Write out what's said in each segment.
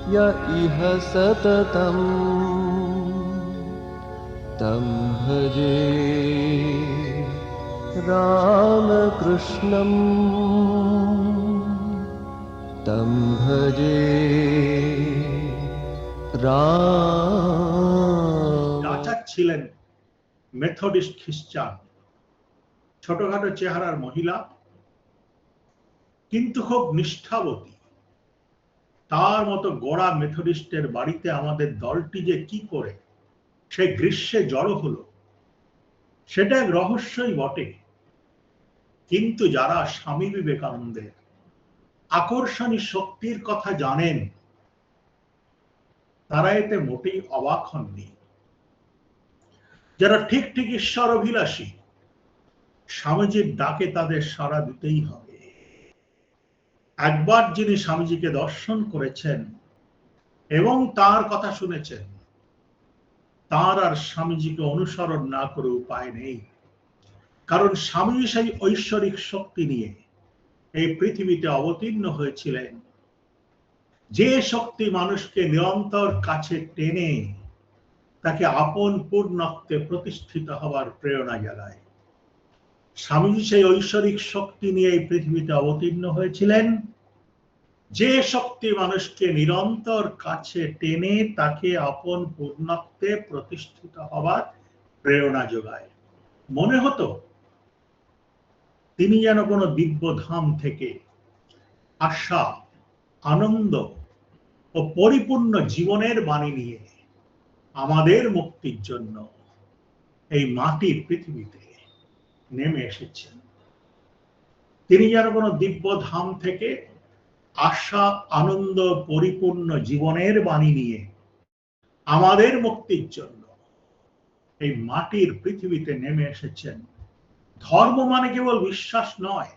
य इह सततं तं भजे रामकृष्णं तं भजे রাজা ছিলেন মেথডিস্ট খ্রিস্টান, ছোটখাটো চেহারার মহিলা, কিন্তু খুব নিষ্ঠাবতী। তার মতো গোড়া মেথডিস্টের বাড়িতে আমাদের দলটি যে কি করে সে গ্রীষ্মে জড়ো হলো, সেটা এক রহস্যই বটে। কিন্তু যারা স্বামী বিবেকানন্দের আকর্ষণী শক্তির কথা জানেন, তারা এতে মোটেই অবাক হননি। যারা ঠিক ঠিক ঈশ্বর অভিলাষী, স্বামীজির ডাকে তাদের সাড়া দিতেই হবে। একবার যিনি স্বামীজিকে দর্শন করেছেন এবং তার কথা শুনেছেন, তার আর স্বামীজিকে অনুসরণ না করে উপায় নেই। কারণ স্বামীজি সেই ঐশ্বরিক শক্তি নিয়ে এই পৃথিবীতে অবতীর্ণ হয়েছিলেন, যে শক্তি মানুষকে নিরন্তর কাছে টেনে তাকে আপন পূর্ণত্বে প্রতিষ্ঠিত হবার প্রেরণা জাগায়। স্বামীজি সেই ঐশ্বরিক শক্তি নিয়ে এই পৃথিবীতে অবতীর্ণ হয়েছিলেন, যে শক্তি মানুষকে নিরন্তর কাছে টেনে তাকে আপন পূর্ণত্বে প্রতিষ্ঠিত হবার প্রেরণা যোগায়। মনে হতো তিনি যেন কোনো দিব্য ধাম থেকে আশা, আনন্দ ও পরিপূর্ণ জীবনের বাণী নিয়ে আমাদের মুক্তির জন্য এই মাটির পৃথিবীতে নেমে এসেছেন। তিনি যেন কোনো দিব্য ধাম থেকে আশা, আনন্দ, পরিপূর্ণ জীবনের বাণী নিয়ে আমাদের মুক্তির জন্য এই মাটির পৃথিবীতে নেমে এসেছেন। ধর্ম মানে কেবল বিশ্বাস নয়,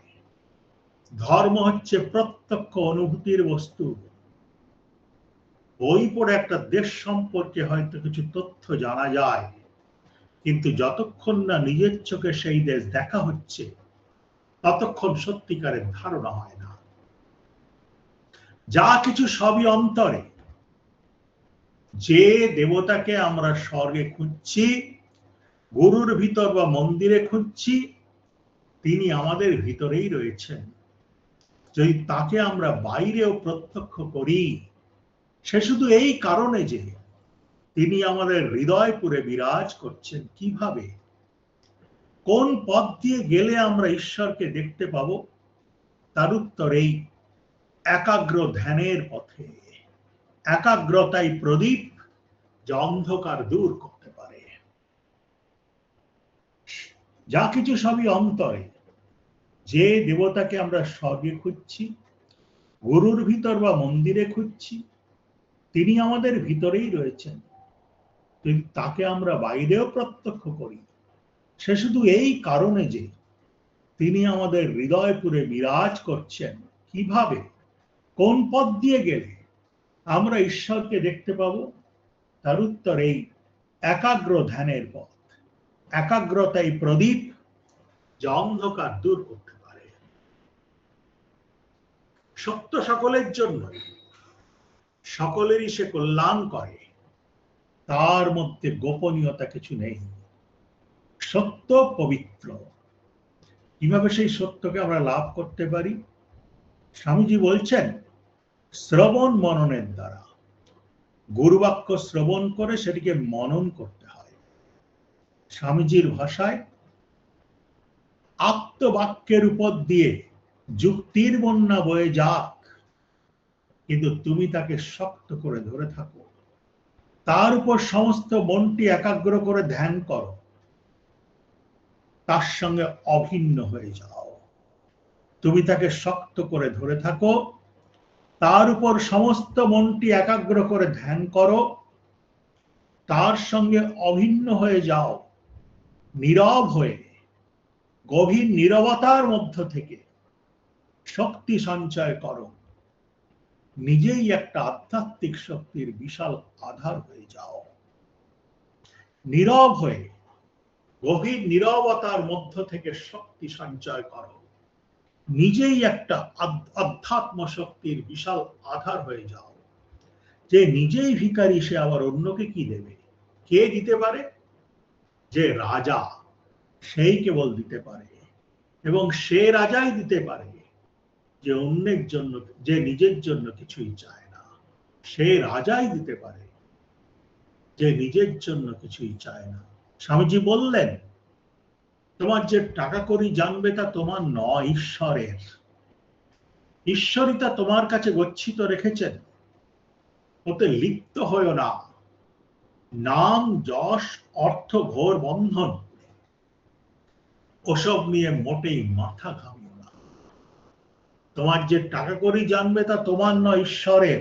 ধর্ম হচ্ছে প্রত্যক্ষ অনুভূতির বস্তু। বই পড়ে একটা দেশ সম্পর্কে হয়তো কিছু তথ্য জানা যায়, কিন্তু যতক্ষণ না নিজের চোখে সেই দেশ দেখা হচ্ছে, ততক্ষণ সত্যিকারের ধারণা হয় না। যা কিছু সবই অন্তরে। যে দেবতাকে আমরা স্বর্গে খুঁজছি, গুরুর ভিতর বা মন্দিরে খুঁজছি, তিনি আমাদের ভিতরেই রয়েছেন। যদি তাকে আমরা বাইরেও প্রত্যক্ষ করি, সে শুধু এই কারণে যে তিনি আমাদের হৃদয়পুরে বিরাজ করছেন। কিভাবে, কোন পথ দিয়ে গেলে আমরা ঈশ্বরকে দেখতে পাবো, তার উত্তর এই একাগ্র ধ্যানের পথে। একাগ্রতাই প্রদীপ, যা অন্ধকার দূর করতে পারে। যা কিছু সবই অন্তরে। যে দেবতাকে আমরা স্বর্গে খুঁজছি, গুরুর ভিতর বা মন্দিরে খুঁজছি, তিনি আমাদের ভিতরেই রয়েছেন। তাকে আমরা বাইরেও প্রত্যক্ষ করি, সে শুধু এই কারণে যে তিনি আমাদের হৃদয়পুরে বিরাজ করছেন। কিভাবে, কোন পথ দিয়ে গেলে আমরা ঈশ্বরকে দেখতে পাবো, তার উত্তর এই একাগ্র ধ্যানের পথ। একাগ্রতাই প্রদীপ, যা অন্ধকার দূর করতে পারে। সত্য সকলের জন্য, সকলেরই সে কল্যাণ করে, তার মধ্যে গোপনীয়তা কিছু নেই। সত্য পবিত্র। কিভাবে সেই সত্যকে আমরা লাভ করতে পারি? স্বামীজি বলছেন, শ্রবণ মননের দ্বারা। গুরুবাক্য শ্রবণ করে সেটিকে মনন করতে হয়। স্বামীজির ভাষায়, আত্মবাক্যের উপর দিয়ে যুক্তির বন্যা বয়ে যাক, কিন্তু তুমি তাকে শক্ত করে ধরে থাকো। তার উপর সমস্ত মনটি একাগ্র করে ধ্যান করো, তার সঙ্গে অভিন্ন হয়ে যাও। তুমি তাকে শক্ত করে ধরে থাকো, তার উপর সমস্ত মনটি একাগ্র করে ধ্যান করো, তার সঙ্গে অভিন্ন হয়ে যাও। নীরব হয়ে, গভীর নীরবতার মধ্য থেকে শক্তি সঞ্চয় করো। নিজেই একটা আধ্যাত্মিক শক্তির বিশাল আধার হয়ে যাও। নীরব হয়ে, গভীর নীরবতার মধ্য থেকে শক্তি সঞ্চয় করো। নিজেই একটা আধ্যাত্ম শক্তির বিশাল আধার হয়ে যাও। যে নিজেই ভিখারি সে আবার অন্যকে কি দেবে? কে দিতে পারে? যে রাজা, সেই কেবল দিতে পারে, এবং সে রাজাই দিতে পারে যে অন্যের জন্য, যে নিজের জন্য কিছুই চায় না। সে রাজাই দিতে পারে যে নিজের জন্য কিছুই চায় না। স্বামীজি বললেন, তোমার যে টাকা কড়ি জানবে তা তোমার নয়, ঈশ্বরের। ঈশ্বরই তা তোমার কাছে গচ্ছিত রেখেছেন, ওতে লিপ্ত হয়েও না। নাম, যশ, অর্থ, ঘোর বন্ধন, ওসব নিয়ে মোটেই মাথা ঘামিও না। তোমার যে টাকা কড়ি জানবে তা তোমার নয়, ঈশ্বরের।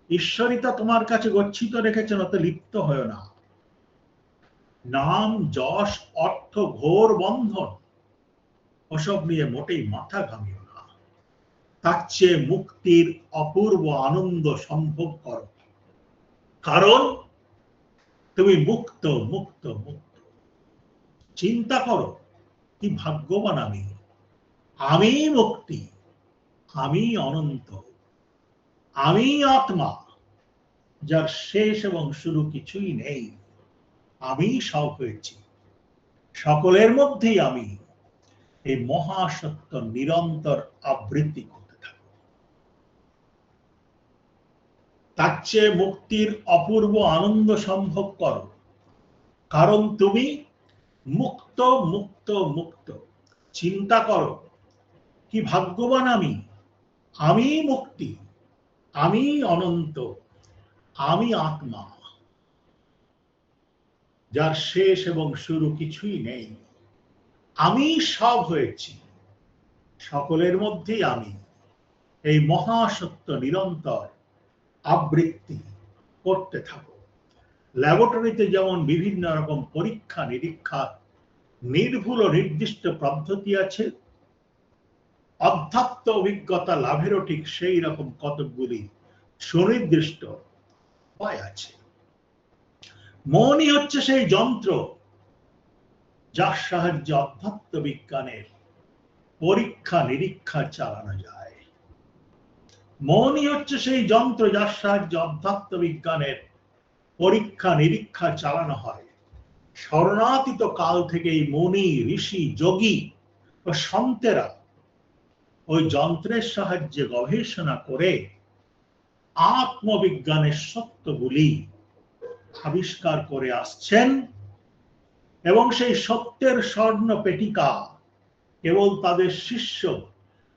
ঈশ্বরই তা তোমার কাছে গচ্ছিত রেখেছেন, ওতে লিপ্ত হয়েও না। নাম, যশ, অর্থ, ঘোর বন্ধন, ওসব নিয়ে মোটেই মাথা ঘামিও না। তার চেয়ে মুক্তির অপূর্ব আনন্দ সম্ভব করো, কারণ তুমি মুক্ত, মুক্ত, মুক্ত। চিন্তা করো, কি ভাগ্যবান আমি। আমি মুক্তি, আমি অনন্ত, আমি আত্মা, যার শেষ এবং শুরু কিছুই নেই। আমি সব হয়েছি, সকলের মধ্যেই আমি। এই মহাসত্য নিরন্তর আবৃত্তি করতে থাকো। তার চেয়ে মুক্তির অপূর্ব আনন্দ সম্ভব করো, কারণ তুমি মুক্ত, মুক্ত, মুক্ত। চিন্তা করো, কি ভাগ্যবান আমি। আমি মুক্তি, আমি অনন্ত, আমি আত্মা, যার শেষ এবং শুরু কিছুই নেই। আমি সব হয়েছি, সকলের মধ্যেই আমি। এই মহাসত্য নিরন্তর আবৃত্তি করতে থাকো। ল্যাবরেটরিতে যেমন বিভিন্ন রকম পরীক্ষা নিরীক্ষা নির্ভুল ও নির্দিষ্ট পদ্ধতি আছে, অধ্যাত্ম অভিজ্ঞতা লাভেরও ঠিক সেই রকম কতকগুলি সুনির্দিষ্ট উপায় আছে। মনই হচ্ছে সেই যন্ত্র যার সাহায্যে অধ্যাত্ম বিজ্ঞানের পরীক্ষা নিরীক্ষা চালানো যায়। মনই হচ্ছে সেই যন্ত্র যার সাহায্যে অধ্যাত্ম বিজ্ঞানের পরীক্ষা নিরীক্ষা চালানো হয়। শরণাতীত কাল থেকেই মুনি, ঋষি, যোগী ও সন্তেরা ওই যন্ত্রের সাহায্যে গবেষণা করে আত্মবিজ্ঞানের সত্যগুলি আবিষ্কার করে আসছেন, এবং সেই সত্যের স্বর্ণ পেটিকা কেবল তাদের শিষ্য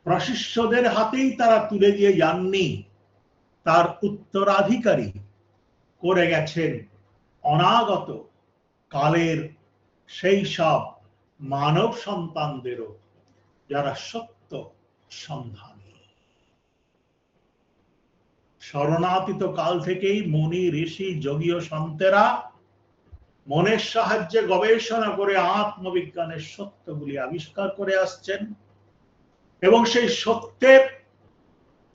প্রশিষ্যদের হাতেই তারা তুলে দিয়ে যাননি, তার উত্তরাধিকারী করে গেছেন অনাগত কালের সেই সব মানব সন্তানদেরও, যারা সত্য সন্ধানী। শরণাতীত কাল থেকেই মুনি, ঋষি, যোগী ও সন্তেরা মনের সাহায্যে গবেষণা করে আত্মবিজ্ঞানের সত্যগুলি আবিষ্কার করে আসছেন, এবং সেই সত্যের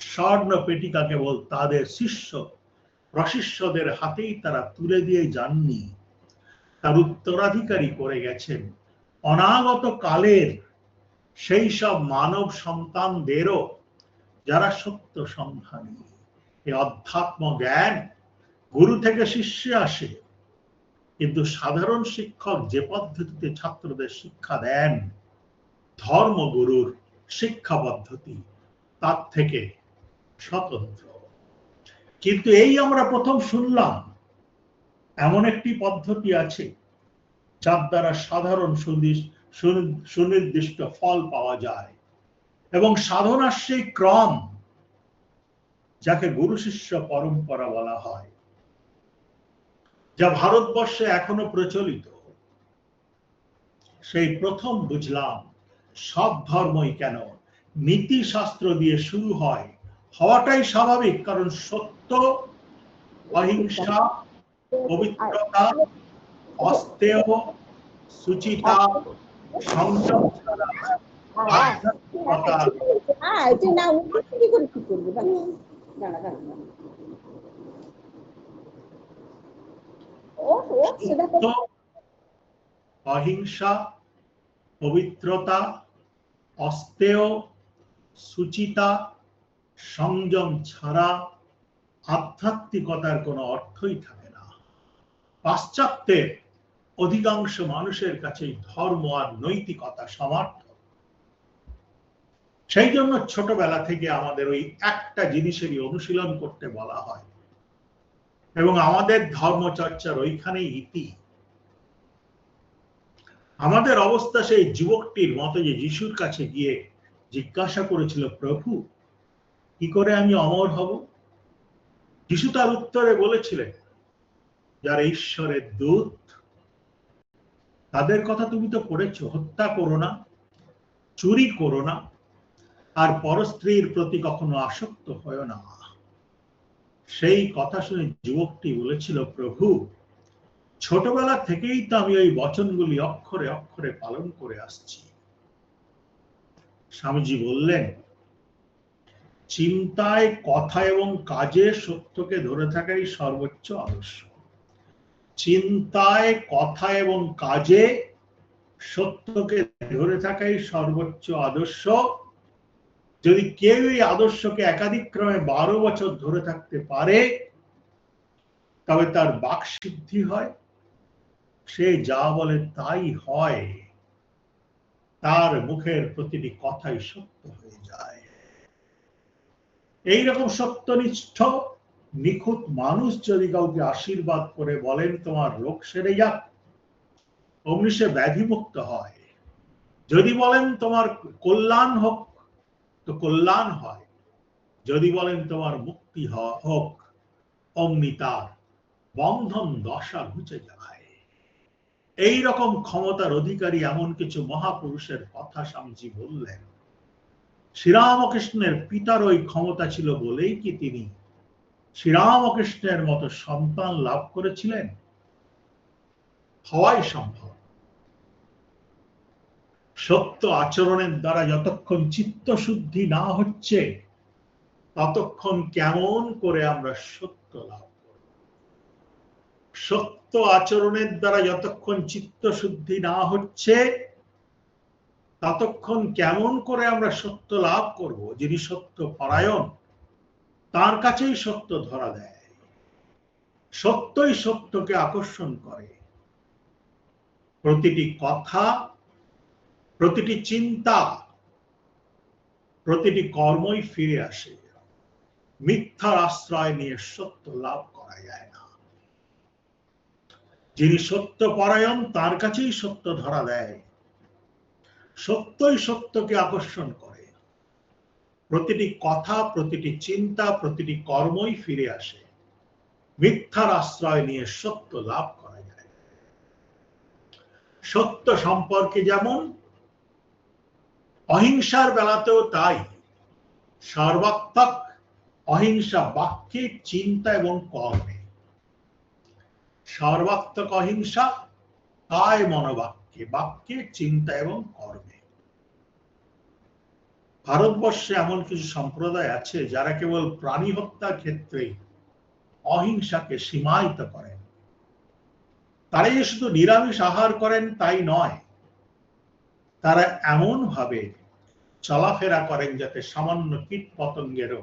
স্বর্ণ পেটিকা কেবল তাদের শিষ্য প্রশিষ্যদের হাতেই তারা তুলে দিয়ে যাননি, তার উত্তরাধিকারী করে গেছেন অনাগত কালের সেই সব মানব সন্তানদেরও, যারা সত্য সন্ধানী। এই অধ্যাত্ম জ্ঞান গুরু থেকে শিষ্যে আসে, কিন্তু সাধারণ শিক্ষক যে পদ্ধতিতে ছাত্রদের শিক্ষা দেন, ধর্মগুরুর শিক্ষা পদ্ধতি তার থেকে স্বতন্ত্র। কিন্তু এই আমরা প্রথম শুনলাম এমন একটি পদ্ধতি আছে যার দ্বারা সাধারণ সুনির্দিষ্ট ফল পাওয়া যায়, এবং সাধনার সেই ক্রম যাকে গুরু শিষ্য পরম্পরা বলা হয়, যা ভারতবর্ষে এখনো প্রচলিত। সেই প্রথম বুঝলাম সব ধর্মই কেন নীতি শাস্ত্র দিয়ে শুরু হয়, হওয়াটাই স্বাভাবিক, কারণ সত্য, অহিংসা, পবিত্রতা, অস্তেয়, সুচিতা, সংযম ছাড়া আধ্যাত্মিকতা অহিংসা, পবিত্রতা, অস্তেয়, সুচিতা, সংযম ছাড়া আধ্যাত্মিকতার কোনো অর্থই থাকে না। পাশ্চাত্যের অধিকাংশ মানুষের কাছে ধর্ম আর নৈতিকতা সমার্থক। সেই জন্য ছোটবেলা থেকে আমাদের ওই একটা জিনিসেরই অনুশীলন করতে বলা হয়, এবং আমাদের ধর্মচর্চার ওইখানেই ইতি। আমাদের অবস্থা সেই যুবকটির মতো, যে যিশুর কাছে গিয়ে জিজ্ঞাসা করেছিল, প্রভু, কি করে আমি অমর হব? যিশু তার উত্তরে বলেছিলেন, যারা ঈশ্বরের দূত তাদের কথা তুমি তো পড়েছো, হত্যা করো না, চুরি করো না, আর পরস্ত্রীর প্রতি কখনো আসক্ত হয় না। সেই কথা শুনে যুবকটি বলেছিল, প্রভু, ছোটবেলা থেকেই তো আমি ওই বচনগুলি অক্ষরে অক্ষরে পালন করে আসছি। স্বামীজি বললেন, চিন্তায়, কথা এবং কাজে সত্যকে ধরে থাকাই সর্বোচ্চ আদর্শ। চিন্তায়, কথা এবং কাজে সত্যকে ধরে থাকাই সর্বোচ্চ আদর্শ। যদি কেউ এই আদর্শকে একাধিক ক্রমে 12 বছর ধরে থাকতে পারে, তবে তার বাক সিদ্ধি হয়, সে যা বলে তাই হয়, তার মুখের প্রতিটি কথাই সত্য হয়ে যায়। এইরকম সত্যনিষ্ঠ নিখুঁত মানুষ যদি কাউকে আশীর্বাদ করে বলেন তোমার রোগ সেরে যাক, অমনি সে ব্যাধিমুক্ত হয়। যদি বলেন তোমার কল্যাণ হোক, তো কল্যাণ হয়। যদি বলেন তোমার মুক্তি হোক, অমনি তার বন্ধন দশা ঘুচে যায়। এই রকম ক্ষমতার অধিকারী এমন কিছু মহাপুরুষের কথা স্বামীজি বললেন। শ্রীরামকৃষ্ণের পিতার ওই ক্ষমতা ছিল বলেই কি তিনি শ্রীরামকৃষ্ণের মতো সন্তান লাভ করেছিলেন? হওয়াই সম্ভব। সত্য আচরণের দ্বারা যতক্ষণ চিত্তশুদ্ধি না হচ্ছে, ততক্ষণ কেমন করে আমরা সত্য লাভ করব? সত্য আচরণের দ্বারা যতক্ষণ চিত্তশুদ্ধি না হচ্ছে, ততক্ষণ কেমন করে আমরা সত্য লাভ করব? যিনি সত্য পরায়ণ, তার কাছেই সত্য ধরা দেয়। সত্যই সত্যকে আকর্ষণ করে। প্রতিটি কথা, প্রতিটি চিন্তা, প্রতিটি কর্মই ফিরে আসে। মিথ্যার আশ্রয় নিয়ে সত্য লাভ করা যায় না। যিনি সত্য পরায়ণ, তার কাছেই সত্য ধরা দেয়। সত্যই সত্যকে আকর্ষণ করে। প্রতিটি কথা, প্রতিটি চিন্তা, প্রতিটি কর্মই ফিরে আসে। মিথ্যার আশ্রয় নিয়ে সত্য লাভ করা যায়। সত্য সম্পর্কে যেমন, অহিংসার বেলাতেও তাই। সর্বাত্মক অহিংসা বাক্যে, চিন্তা এবং কর্মে। সর্বাত্মক অহিংসা কায় মনোবাক্যে, বাক্যে, চিন্তা এবং কর্মে। ভারতবর্ষে এমন কিছু সম্প্রদায় আছে যারা কেবল প্রাণী হত্যার ক্ষেত্রে অহিংসাকে সীমায়িত করেন। তারাই শুধু নিরামিষ আহার করেন তাই নয়, তারা এমন ভাবে চলাফেরা করেন যাতে সামান্য কীট পতঙ্গেরও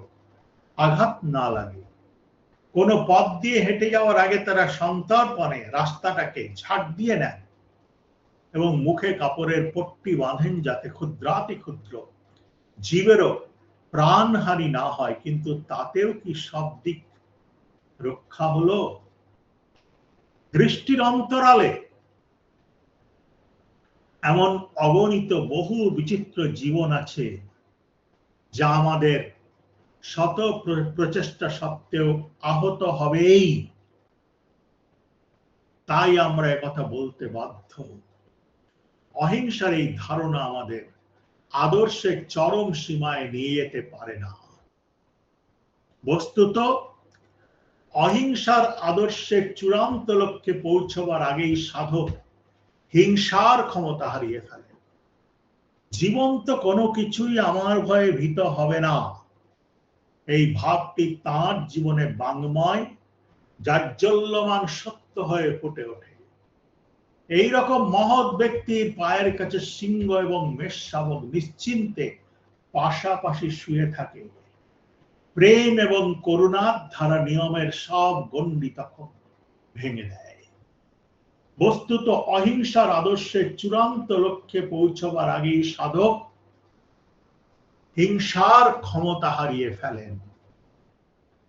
আঘাত না লাগে। কোনো পথ দিয়ে হেঁটে যাওয়ার আগে তারা সন্তর্পণে রাস্তাটাকে ঝাড় দিয়ে নেন এবং মুখে কাপড়ের পট্টি বাঁধেন, যাতে ক্ষুদ্রাতি ক্ষুদ্র জীবেরও প্রাণহানি না হয়। কিন্তু তাতেও কি সব দিক রক্ষা হলো? দৃষ্টির অন্তরালে এমন অগণিত বহু বিচিত্র জীবন আছে, যা আমাদের শত প্রচেষ্টা সত্ত্বেও আহত হবেই। তাই আমরা একথা বলতে বাধ্য, অহিংসার এই ধারণা আমাদের আদর্শের চরম সীমায় নিয়ে যেতে পারে না। বস্তুত অহিংসার আদর্শের চূড়ান্ত লক্ষ্যে পৌঁছবার আগেই সাধক হিংসার ক্ষমতা হারিয়ে ফেলে। জীবন্ত কোনো কিছুই আমার ভয়ে ভীত হবে না, এই ভাবটি তাঁর জীবনে বাংময় জাজ্জল্যমান সত্য হয়ে ফুটে ওঠে। এই রকম মহৎ ব্যক্তির পায়ের কাছে সিংহ এবং মেষশাবক নিশ্চিন্তে পাশাপাশি শুয়ে থাকে। প্রেম এবং করুণার ধারা নিয়মের সব গণ্ডি তখন ভেঙে দেয়। বস্তুত অহিংসার আদর্শের চূড়ান্ত লক্ষ্যে পৌঁছবার আগেই সাধক হিংসার ক্ষমতা হারিয়ে ফেলেন।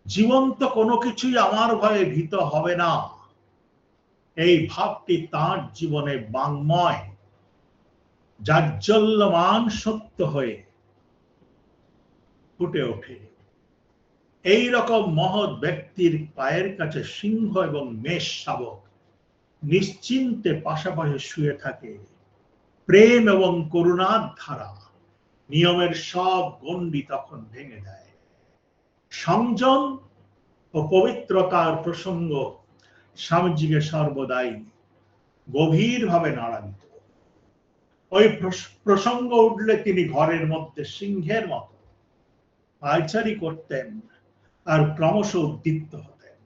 জীবন্ত কোনো কিছুই আমার ভয়ে ভীত হবে না, এই ভাবটি তাঁর জীবনে বাংময় জাজ্জল্যমান সত্য হয়ে ফুটে ওঠে। এই রকম মহৎ ব্যক্তির পায়ের কাছে সিংহ এবং মেষ শাবক নিশ্চিন্তে পাশাপাশি শুয়ে থাকে। প্রেম এবং করুণার ধারা নিয়মের সব গণ্ডি তখন ভেঙে দেয়। সংযম ও পবিত্রতার প্রসঙ্গ স্বামীজিকে সর্বদাই গভীরভাবে নাড়া দিত। ওই প্রসঙ্গ উঠলে তিনি ঘরের মধ্যে সিংহের মতো পায়চারি করতেন আর ক্রমশ উদ্দীপ্ত হতেন।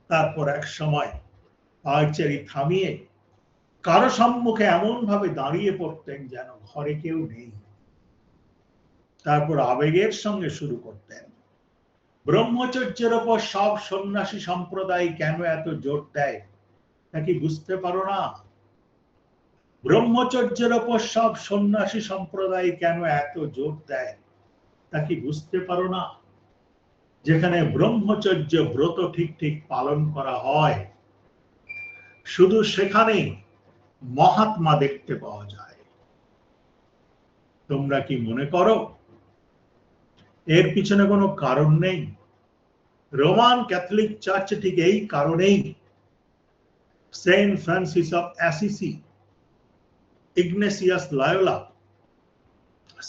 তারপর এক সময় পায়চারি থামিয়ে কারো সম্মুখে এমন ভাবে দাঁড়িয়ে পড়তেন যেন ঘরে কেউ নেই। তারপর আবেগের সঙ্গে শুরু করতেন, ব্রহ্মচর্যের ওপর সব সন্ন্যাসী সম্প্রদায় কেন এত জোর দেয় তা কি বুঝতে পারো না? ব্রহ্মচর্যের ওপর সব সন্ন্যাসী সম্প্রদায় কেন এত জোর দেয় তা কি বুঝতে পারো না? যেখানে ব্রহ্মচর্য ব্রত ঠিক ঠিক পালন করা হয়, শুধু সেখানেই মহাত্মা দেখতে পাওয়া যায়। তোমরা কি মনে করো এর পিছনে কোনো কারণ নেই? রোমান ক্যাথলিক চার্চ ঠিক এই কারণেই saint Francis of Assisi, Ignatius Loyola,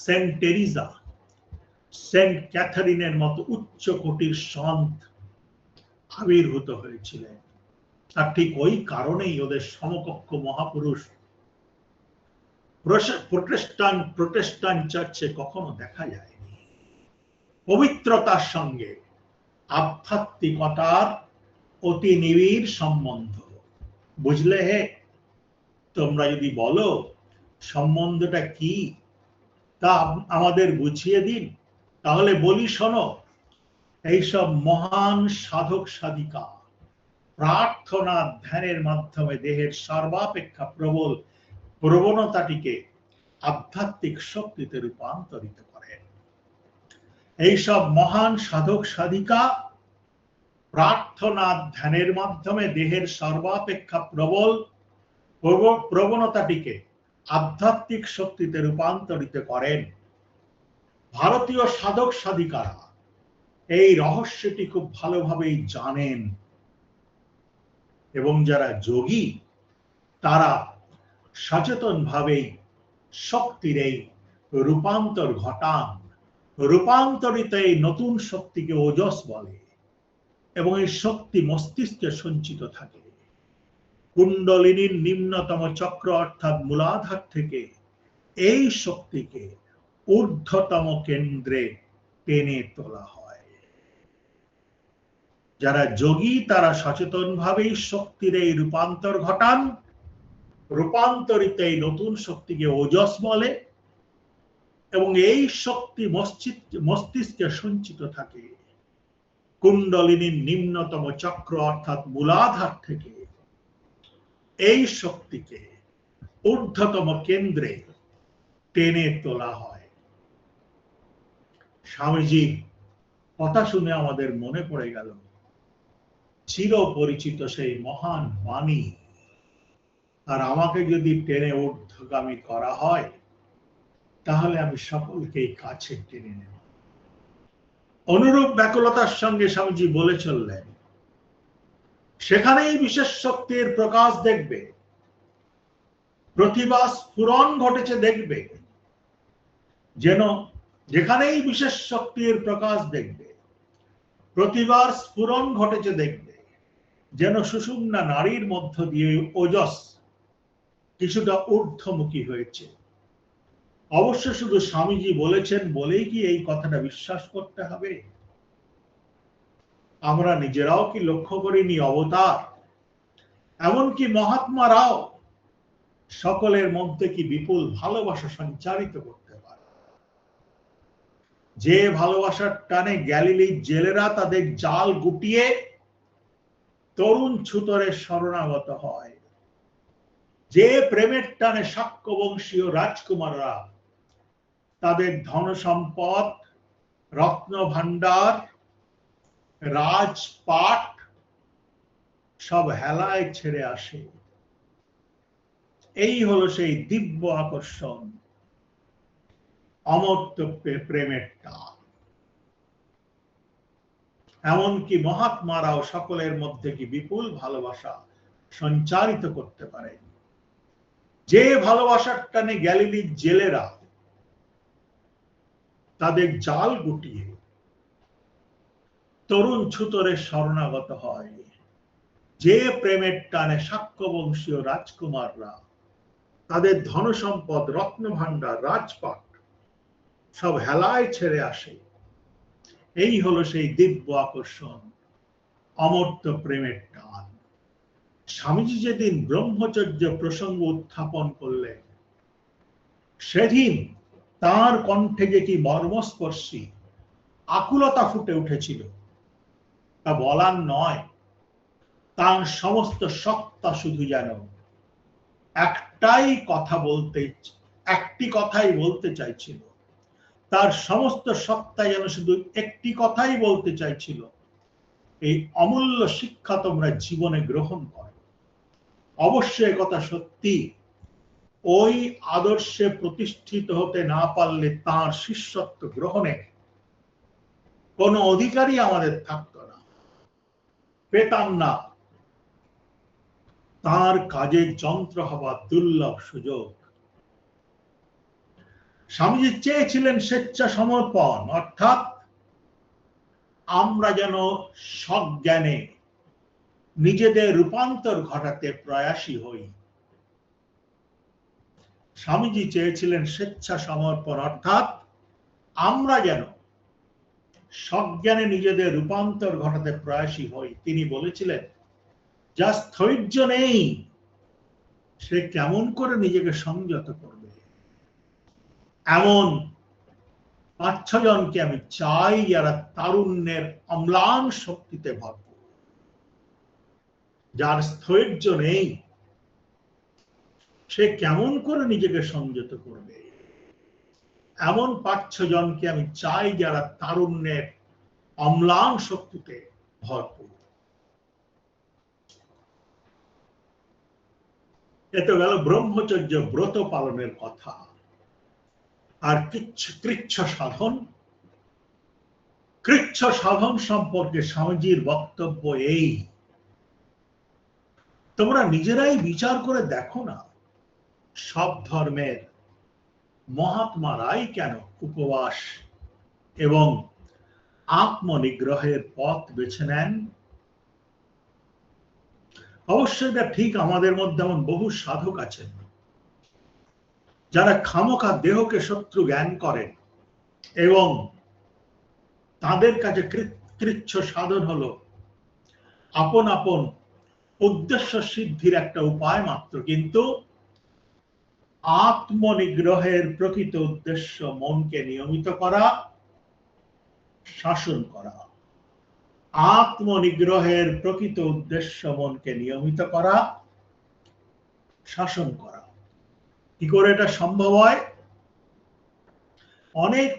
saint Teresa, saint ক্যাথারিনের মতো উচ্চ কোটির সন্ত আবির্ভূত হয়েছিলেন। আর ঠিক ওই কারণেই ওদের সমকক্ষ মহাপুরুষ প্রোটেস্টান্ট চার্চে কখনো দেখা যায়নি। পবিত্রতার সঙ্গে আধ্যাত্মিকতার অতি নিবিড় সম্বন্ধ। বুঝলে হে? তোমরা যদি বলো সম্বন্ধটা কি তা আমাদের বুঝিয়ে দিন, তাহলে বলি শোনো। এইসব মহান সাধক সাধিকা প্রার্থনা ধ্যানের মাধ্যমে দেহের সর্বাপেক্ষা প্রবল প্রবণতাটিকে আধ্যাত্মিক শক্তিতে রূপান্তরিত করেন। এইসব মহান সাধক সাধিকা প্রার্থনা ধ্যানের মাধ্যমে দেহের সর্বাপেক্ষা প্রবল প্রবণতাটিকে আধ্যাত্মিক শক্তিতে রূপান্তরিত করেন। ভারতীয় সাধক সাধিকারা এই রহস্যটি খুব ভালোভাবেই জানেন, এবং যারা যোগী তারা সচেতনভাবেই শক্তির এই রূপান্তর ঘটান। রূপান্তরিত এই নতুন শক্তিকে ওজস বলে, এবং এই শক্তি মস্তিষ্কে সঞ্চিত থাকে। কুণ্ডলিনীর নিম্নতম চক্র অর্থাৎ মূলাধার থেকে এই শক্তিকে ঊর্ধ্বতম কেন্দ্রে টেনে তোলা হয়। যারা যোগী তারা সচেতনভাবেই শক্তির এই রূপান্তর ঘটান। রূপান্তরিত এই নতুন শক্তিকে ওজস বলে, এবং এই শক্তি মস্তিষ্কে সঞ্চিত থাকে। কুণ্ডলিনীর নিম্নতম চক্র অর্থাৎ মূলাধার থেকে এই শক্তিকে ঊর্ধ্বতম কেন্দ্রে টেনে তোলা হয়। স্বামীজি কথা শুনে আমাদের মনে পড়ে গেল চির পরিচিত সেই মহান বাণী, আর আমাকে যদি টেনে ঊর্ধ্বগামী করা হয় তাহলে আমি সকলকেই কাছে টেনে নেব। অনুরূপ ব্যাকুলতার সঙ্গে স্বামীজি বলে চললেন, সেখানেই বিশেষ শক্তির প্রকাশ দেখবে, প্রতিভা স্ফুরণ ঘটেছে দেখবে। যেখানেই বিশেষ শক্তির প্রকাশ দেখবে, প্রতিভার স্ফুরণ ঘটেছে দেখবে, যেন সুষুম্না নারীর মধ্য দিয়ে ওজস কিছুটা ঊর্ধ্বমুখী হয়েছে। অবশ্য শুধু স্বামীজি বলেছেন বলেই কি এই কথাটা বিশ্বাস করতে হবে? আমরা নিজেরাও কি লক্ষ্য করিনি অবতার, এমনকি মহাত্মারাও সকলের মধ্যে কি বিপুল ভালোবাসা সঞ্চারিত করতে পারে? যে ভালোবাসার টানে গ্যালিলির জেলেরা তাদের জাল গুটিয়ে তরুণ ছুতরের শরণাগত হয়, যে প্রেমের টানে শাক্য বংশীয় রাজকুমাররা তাদের ধন সম্পদ, রত্ন ভাণ্ডার, রাজপাট সব হেলায় ছেড়ে আসে। এই হলো সেই দিব্য আকর্ষণ, অমর্ত্য প্রেমের টান। এমনকি মহাত্মারাও সকলের মধ্যে কি বিপুল ভালোবাসা সঞ্চারিত করতে পারেন। যে ভালোবাসার টানে গ্যালিলির জেলেরা তাদের জাল গুটিয়ে তরুণ ছুতরের শরণাগত হয়, যে প্রেমের টানে শাক্য বংশীয় রাজকুমাররা তাদের ধন সম্পদ, রত্ন ভাণ্ডার, রাজপাট সব হেলায় ছেড়ে আসে। এই হলো সেই দিব্য আকর্ষণ, অমর্ত্য প্রেমের টান। স্বামীজি যেদিন ব্রহ্মচর্য প্রসঙ্গ উত্থাপন করলেন, সেদিন তার কণ্ঠে যে কি মর্মস্পর্শী আকুলতা ফুটে উঠেছিল তা বলার নয়। তার সমস্ত সত্তা শুধু যেন একটি কথাই বলতে চাইছিল। তার সমস্ত সত্তা যেন শুধু একটি কথাই বলতে চাইছিল, এই অমূল্য শিক্ষা তোমরা জীবনে গ্রহণ করো। অবশ্যই কথা সত্যি, ওই আদর্শে প্রতিষ্ঠিত হতে না পারলে তার শিষ্যত্ব গ্রহণে কোনো অধিকারই আমাদের থাকতো না, পেতাম না তার কাজের যন্ত্র হবার দুর্লভ সুযোগ। স্বামীজি চেয়েছিলেন স্বেচ্ছা সমর্পণ, অর্থাৎ আমরা যেন সজ্ঞানে নিজেদের রূপান্তর ঘটাতে প্রয়াসী হই। স্বামীজি চেয়েছিলেন স্বেচ্ছা সমর্পণ, অর্থাৎ আমরা যেন সজ্ঞানে নিজেদের রূপান্তর ঘটাতে প্রয়াসী হই। তিনি বলেছিলেন, যার স্থৈর্য নেই সে কেমন করে নিজেকে সংযত করবে। এমন ৫-৬ জনকে আমি চাই যারা তারুণ্যের অম্লান শক্তিতে ভরপুর। যার স্থৈর্য নেই সে কেমন করে নিজেকে সংযত করবে। এমন ৫-৬ জনকে আমি চাই যারা তারুণ্যের অম্লান শক্তিতে ভরপুর। এত গেল ব্রহ্মচর্য ব্রত পালনের কথা। আর কৃচ্ছ সাধন সম্পর্কে স্বামীজির বক্তব্য এই, তোমরা নিজেরাই বিচার করে দেখো না, সব ধর্মের মহাত্মারাই কেন উপবাস এবং আত্মনিগ্রহের পথ বেছে নেন। অবশ্যই এটা ঠিক, আমাদের মধ্যে এমন বহু সাধক আছেন যারা খামোখা দেহকে শত্রু জ্ঞান করেন এবং তাদের কাছে কৃচ্ছ সাধন হলো আপন আপন উদ্দেশ্য সিদ্ধির একটা উপায় মাত্র। কিন্তু আত্মনিগ্রহের প্রকৃত উদ্দেশ্য মনকে নিয়মিত করা, শাসন করা। আত্মনিগ্রহের প্রকৃত উদ্দেশ্য মনকে নিয়মিত করা, শাসন করা। কি করে এটা সম্ভব হয়? অনেক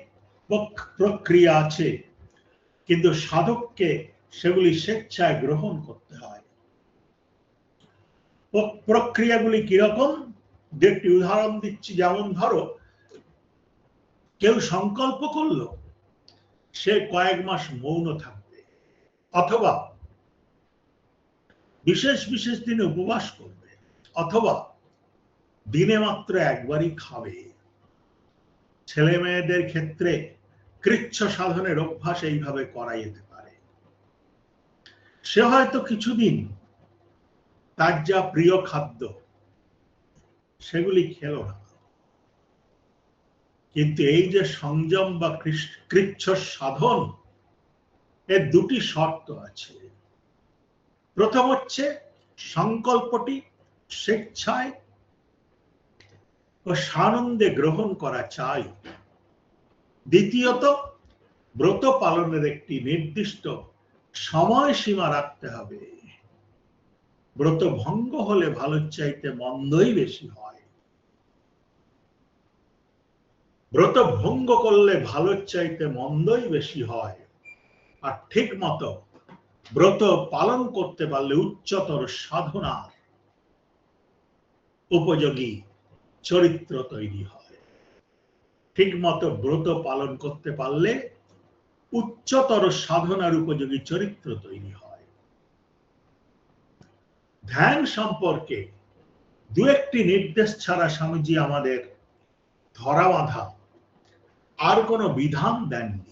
প্রক্রিয়া আছে, কিন্তু সাধককে সেগুলি স্বেচ্ছায় গ্রহণ করতে হয়। প্রক্রিয়াগুলি কিরকম, একটি উদাহরণ দিচ্ছি। যেমন ধরো, কেউ সংকল্প করলো সে কয়েক মাস মৌন থাকবে, অথবা বিশেষ বিশেষ দিনে উপবাস করবে, অথবা দিনে মাত্র একবারই খাবে। ছেলে মেয়েদের ক্ষেত্রে কৃচ্ছ সাধনের অভ্যাস এইভাবে করা যেতে পারে। সে হয়তো কিছুদিন তার যা প্রিয় খাদ্য সেগুলি খেলো না, কিন্তু এই যে সংযম বা কৃচ্ছ সাধন, এর দুটি শর্ত আছে। প্রথম হচ্ছে সংকল্পটি স্বেচ্ছায় ও সানন্দে গ্রহণ করা চাই। দ্বিতীয়ত ব্রত পালনের একটি নির্দিষ্ট সময়সীমা রাখতে হবে। ব্রত ভঙ্গ হলে ভালোর চাইতে মন্দই বেশি হয়। ব্রত ভঙ্গ করলে ভালোর চাইতে মন্দই বেশি হয়। আর ঠিক মতো ব্রত পালন করতে পারলে উচ্চতর সাধনার উপযোগী চরিত্র তৈরি হয়। ঠিক মতো ব্রত পালন করতে পারলে উচ্চতর সাধনার উপযোগী চরিত্র তৈরি হয়। ধ্যান সম্পর্কে দু একটি নির্দেশ ছাড়া স্বামীজি আমাদের ধরা বাঁধা আর কোনো বিধান দেননি।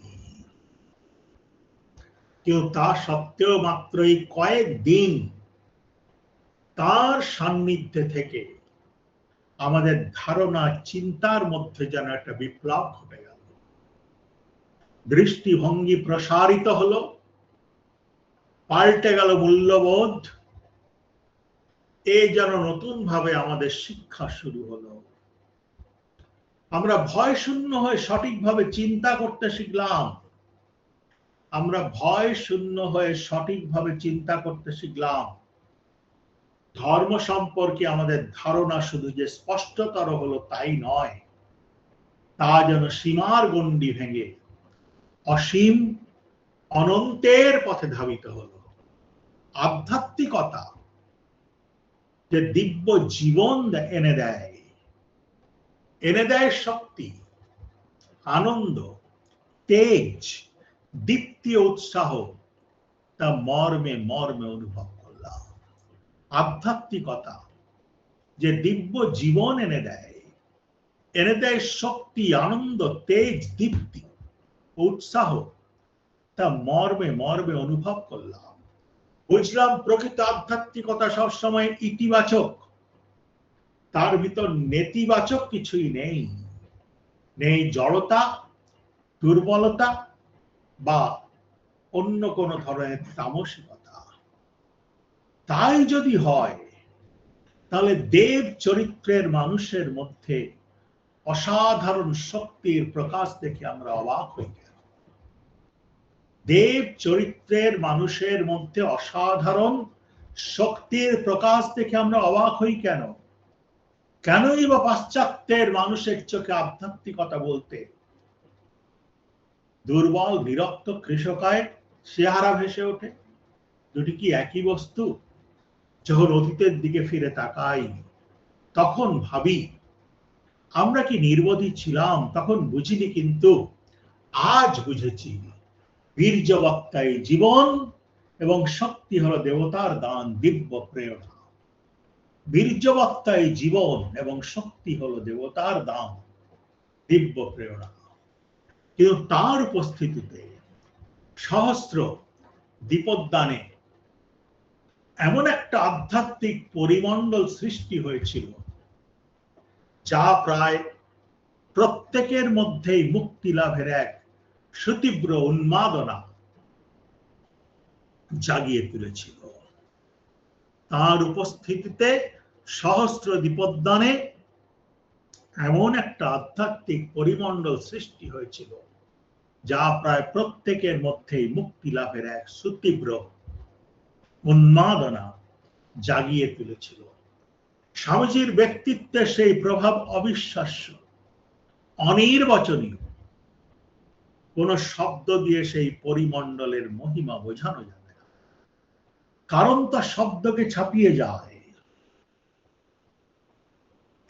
কিন্তু তা সত্ত্বেও মাত্রই কয়েকদিন তার সান্নিধ্যে থেকে আমাদের ধারণা চিন্তার মধ্যে যেন একটা বিপ্লব ঘটে গেল। দৃষ্টিভঙ্গি প্রসারিত হলো, পাল্টে গেল মূল্যবোধ। যেন নতুন ভাবে আমাদের শিক্ষা শুরু হলো। আমরা ভয় শূন্য হয়ে সঠিকভাবে চিন্তা করতে শিখলাম। আমরা ভয় শূন্য হয়ে সঠিকভাবে চিন্তা করতে শিখলাম। ধর্ম সম্পর্কে আমাদের ধারণা শুধু যে স্পষ্টতর হলো তাই নয়, তা যেন সীমার গণ্ডি ভেঙে অসীম অনন্তের পথে ধাবিত হলো। আধ্যাত্মিকতা যে দিব্য জীবন এনে দেয় শক্তি, আনন্দ, তেজ, দীপ্তি, উৎসাহ, তা মর্মে মর্মে অনুভব করলাম। আধ্যাত্মিকতা যে দিব্য জীবন এনে দেয় শক্তি, আনন্দ, তেজ, দীপ্তি, উৎসাহ, তা মর্মে মর্মে অনুভব করলাম। বুঝলাম প্রকৃত আধ্যাত্মিকতা সবসময় ইতিবাচক, তার ভিতর নেতিবাচক কিছুই নেই। নেই জড়তা, দুর্বলতা বা অন্য কোনো ধরনের তামসিকতা। তাই যদি হয়, তাহলে দেব চরিত্রের মানুষের মধ্যে অসাধারণ শক্তির প্রকাশ দেখে আমরা অবাক হই কেন? দেব চরিত্রের মানুষের মধ্যে অসাধারণ শক্তির প্রকাশ দেখে আমরা অবাক হই কেন? কেনই বা পাশ্চাত্যের মানুষের চোখে আধ্যাত্মিকতা বলতে দুর্বল, বিরক্ত, কৃষকায় চেহারা ভেসে ওঠে? দুটি কি একই বস্তু? যখন অতীতের দিকে ফিরে তাকাই, তখন ভাবি আমরা কি নির্বোধী ছিলাম? তখন বুঝিনি, কিন্তু আজ বুঝেছি বীর্যবত্তাই জীবন এবং শক্তি হলো দেবতার দান, দিব্য প্রেরণা। বীর্যবত্তাই জীবন এবং শক্তি হলো দেবতার দান, দিব্য প্রেরণা। কিন্তু তার উপস্থিতিতে সহস্র দীপদানে এমন একটা আধ্যাত্মিক পরিমণ্ডল সৃষ্টি হয়েছিল, যা প্রায় প্রত্যেকের মধ্যেই মুক্তি লাভের এক সুতীব্র উন্মাদনা জাগিয়ে তুলেছিল। তার উপস্থিতিতে সহস্র দীপদানে এমন একটা আধ্যাত্মিক পরিমণ্ডল সৃষ্টি হয়েছিল, যা প্রায় প্রত্যেকের মধ্যেই মুক্তি লাভের এক সুতীব্র উন্মাদনা জাগিয়ে তুলেছিল। স্বামীজির ব্যক্তিত্বে সেই প্রভাব অবিশ্বাস্য, অনির্বচনীয়। কোন শব্দ দিয়ে সেই পরিমণ্ডলের মহিমা বোঝানো যাবে না, কারণ তা শব্দকে ছাপিয়ে যায়।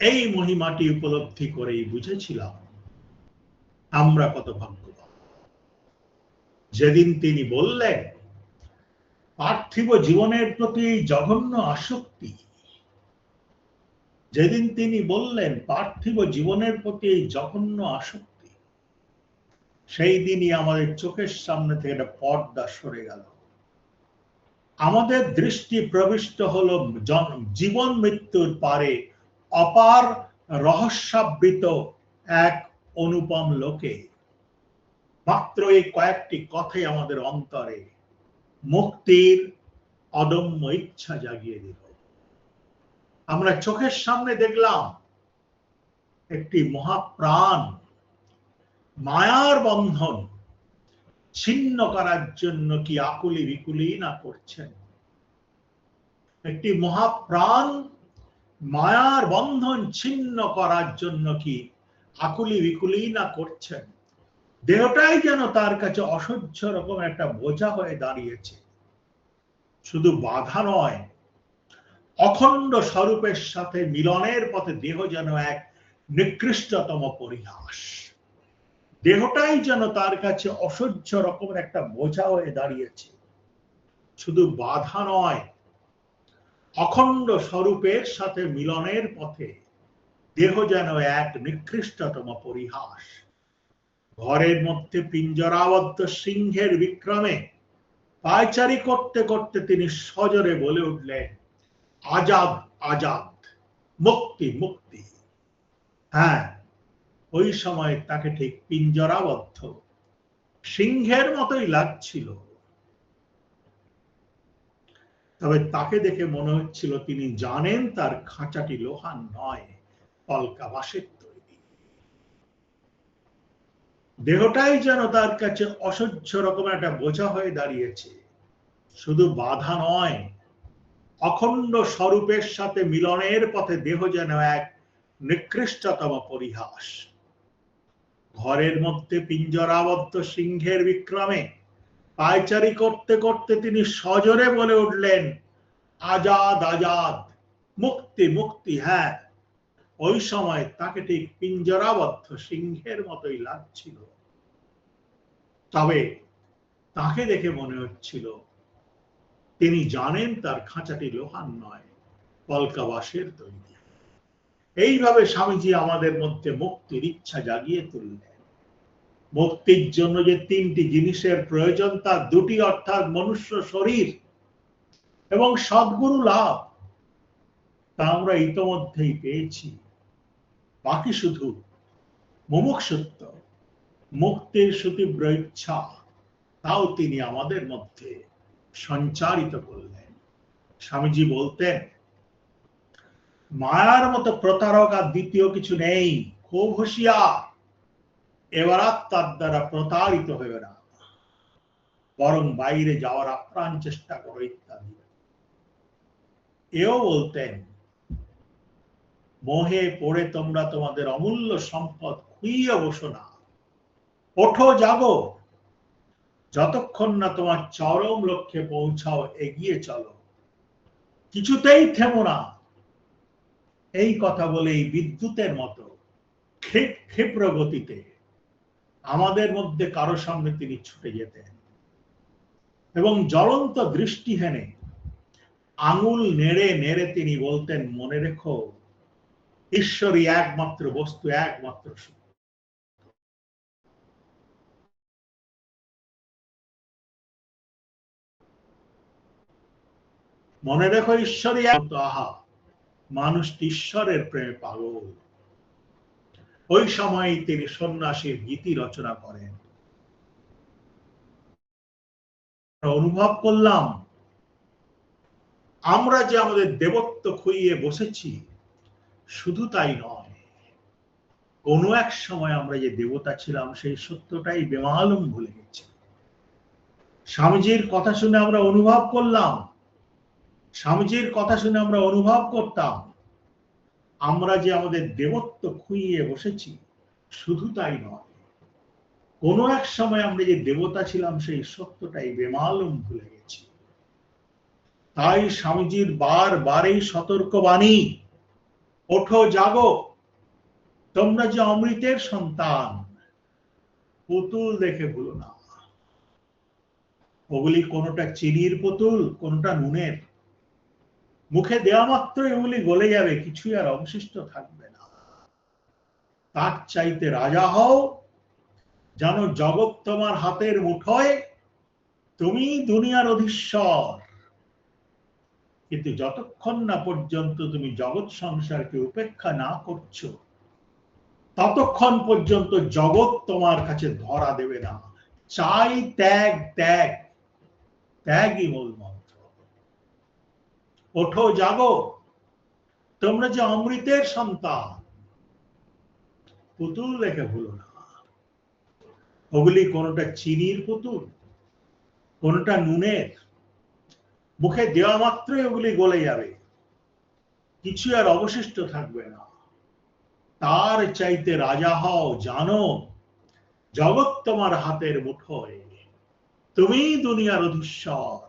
এই মহিমাটি উপলব্ধি করেই বুঝেছিলাম আমরা কত ভাগ্যবান। যেদিন তিনি বললেন পার্থিব জীবনের প্রতি জঘন্য আসক্তি, যেদিন তিনি বললেন পার্থিব জীবনের প্রতি এই জঘন্য আসক্তি, সেই দিনই আমাদের চোখের সামনে থেকে একটা পর্দা সরে গেল। আমাদের দৃষ্টি প্রবিষ্ট হলো জীবন মৃত্যুর পারে অপার রহস্যাবৃত এক অনুপম লোকে। মাত্র এই কয়েকটি কথাই আমাদের অন্তরে মুক্তির অদম্য ইচ্ছা জাগিয়ে দিল। আমরা চোখের সামনে দেখলাম একটি মহাপ্রাণ মায়ার বন্ধন ছিন্ন করার জন্য কি আকুলি বিকুলি না করছেন, একটি মহাপ্রাণ মায়ার বন্ধন ছিন্ন করার জন্য কি আকুলি বিকুলি না করছেন। দেহটাই যেন তার কাছে অসহ্য রকম একটা বোঝা হয়ে দাঁড়িয়েছে। শুধু বাধা নয়, অখণ্ড স্বরূপের সাথে মিলনের পথে দেহ যেন এক নিকৃষ্টতম পরিহাস। দেহটাই যেন তার কাছে অসহ্য রকমের একটা বোঝা হয়ে দাঁড়িয়েছে। শুধু বাধা নয়, অখণ্ড স্বরূপের সাথে মিলনের পথে দেহ যেন এক নিকৃষ্টতম পরিহাস। ঘরের মধ্যে পিঞ্জরাবদ্ধ সিংহের বিক্রমে পায়চারি করতে করতে তিনি সজোরে বলে উঠলেন, আজাদ আজাদ, মুক্তি মুক্তি। হ্যাঁ, ওই সময় তাকে ঠিক পিঞ্জরাবদ্ধ সিংহের মতোই লাগছিল। তবে তাকে দেখে মনে হচ্ছিল তিনি জানেন তার খাঁচাটি লোহার নয়, পলকা বাঁশের তৈরি। দেহটাই যেন তার কাছে অসহ্য রকম একটা বোঝা হয়ে দাঁড়িয়েছে। শুধু বাধা নয়, অখণ্ড স্বরূপের সাথে মিলনের পথে দেহ যেন এক নিকৃষ্টতম পরিহাস। ঘরের মধ্যে পিঞ্জরাবদ্ধ সিংহের বিক্রমে পায়চারি করতে করতে তিনি সজোরে বলে উঠলেন, আজাদ আজাদ, মুক্তি মুক্তি। হ্যাঁ, ওই সময় তাকে ঠিক পিঞ্জরাবদ্ধ সিংহের মতোই লাগছিল। তবে তাকে দেখে মনে হচ্ছিল তিনি জানেন তার খাঁচাটি লোহার নয়, পলকা বাঁশের তৈরি। এইভাবে স্বামীজি আমাদের মধ্যে মুক্তির ইচ্ছা জাগিয়ে তুললেন। মুক্তির জন্য যে তিনটি জিনিসের প্রয়োজন, তার দুটি, অর্থাৎ মনুষ্য শরীর এবং সদ্গুরু লাভ, তা আমরা ইতোমধ্যেই পেয়েছি। বাকি শুধু মুমুক্ষুত্ব, মুক্তির সুতীব্র ইচ্ছা, তাও তিনি আমাদের মধ্যে সঞ্চারিত করলেন। স্বামীজি বলতেন, মায়ার মতো প্রতারক আর দ্বিতীয় কিছু নেই, খুব হুঁশিয়ার। এবার আর তার দ্বারা প্রতারিত হবে না, বরং বাইরে যাওয়ার আপ্রাণ চেষ্টা করো ইত্যাদি। এও বলতেন, মোহে পড়ে তোমরা তোমাদের অমূল্য সম্পদ খুইয়ে বসো না, ওঠো জাগো, যতক্ষণ না তোমার চরম লক্ষ্যে পৌঁছাও এগিয়ে চলো, কিছুতেই থেমো না। এই কথা বলেই বিদ্যুতের মতো ক্ষিপ্র গতিতে আমাদের মধ্যে কারো সামনে তিনি ছুটে যেতেন এবং জ্বলন্ত দৃষ্টি হেনে আঙুল নেড়ে নেড়ে তিনি বলতেন, মনে রেখো, ঈশ্বরই একমাত্র বস্তু, একমাত্র সত্য। মনে রেখো, ঈশ্বরই একমাত্র। আহা, মানুষটি ঈশ্বরের প্রেমে পাগল। ওই সময় তিনি সন্ন্যাসীর গীতি রচনা করেন। অনুভব করলাম আমরা যে আমাদের দেবত্ব খুইয়ে বসেছি, শুধু তাই নয়, কোনো এক সময় আমরা যে দেবতা ছিলাম সেই সত্যটাই বেমালুম ভুলে গেছি। স্বামীজির কথা শুনে আমরা অনুভব করলাম, স্বামীজির কথা শুনে আমরা অনুভব করতাম আমরা যে আমাদের দেবত্ব খুইয়ে বসেছি, শুধু তাই নয়, কোনো এক সময় আমরা যে দেবতা ছিলাম সেই সত্যটাই বেমালুম ভুলে গেছি। তাই স্বামীজির বারবারই সতর্কবাণী, ওঠো জাগো, তোমরা যে অমৃতের সন্তান, পুতুল দেখে ভুলো না। ওগুলি কোনোটা চিনির পুতুল, কোনোটা নুনের। মুখে দেওয়া মাত্র এগুলি গলে যাবে, কিছুই আর অবশিষ্ট থাকবে না। তার চাইতে রাজা হও, জানো জগৎ তোমার হাতের মুঠোয়, তুমি দুনিয়ার অধীশ্বর। কিন্তু যতক্ষণ না পর্যন্ত তুমি জগৎ সংসারকে উপেক্ষা না করছো, ততক্ষণ পর্যন্ত জগৎ তোমার কাছে ধরা দেবে না। চাই ত্যাগ, ত্যাগ, ত্যাগই মূল মন্ত্র। ওঠো জাগো, তোমরা যে অমৃতের সন্তান, পুতুল দেখে ভুলো না। ওগুলি কোনোটা চিনির পুতুল, কোনোটা নুনের, মুখে দেওয়া মাত্রই ওগুলি গলে যাবে, কিছু আর অবশিষ্ট থাকবে না। তার চাইতে রাজা হও, জানো জগৎ তোমার হাতের মুঠোয়, তুমি দুনিয়ার অধীশ্বর।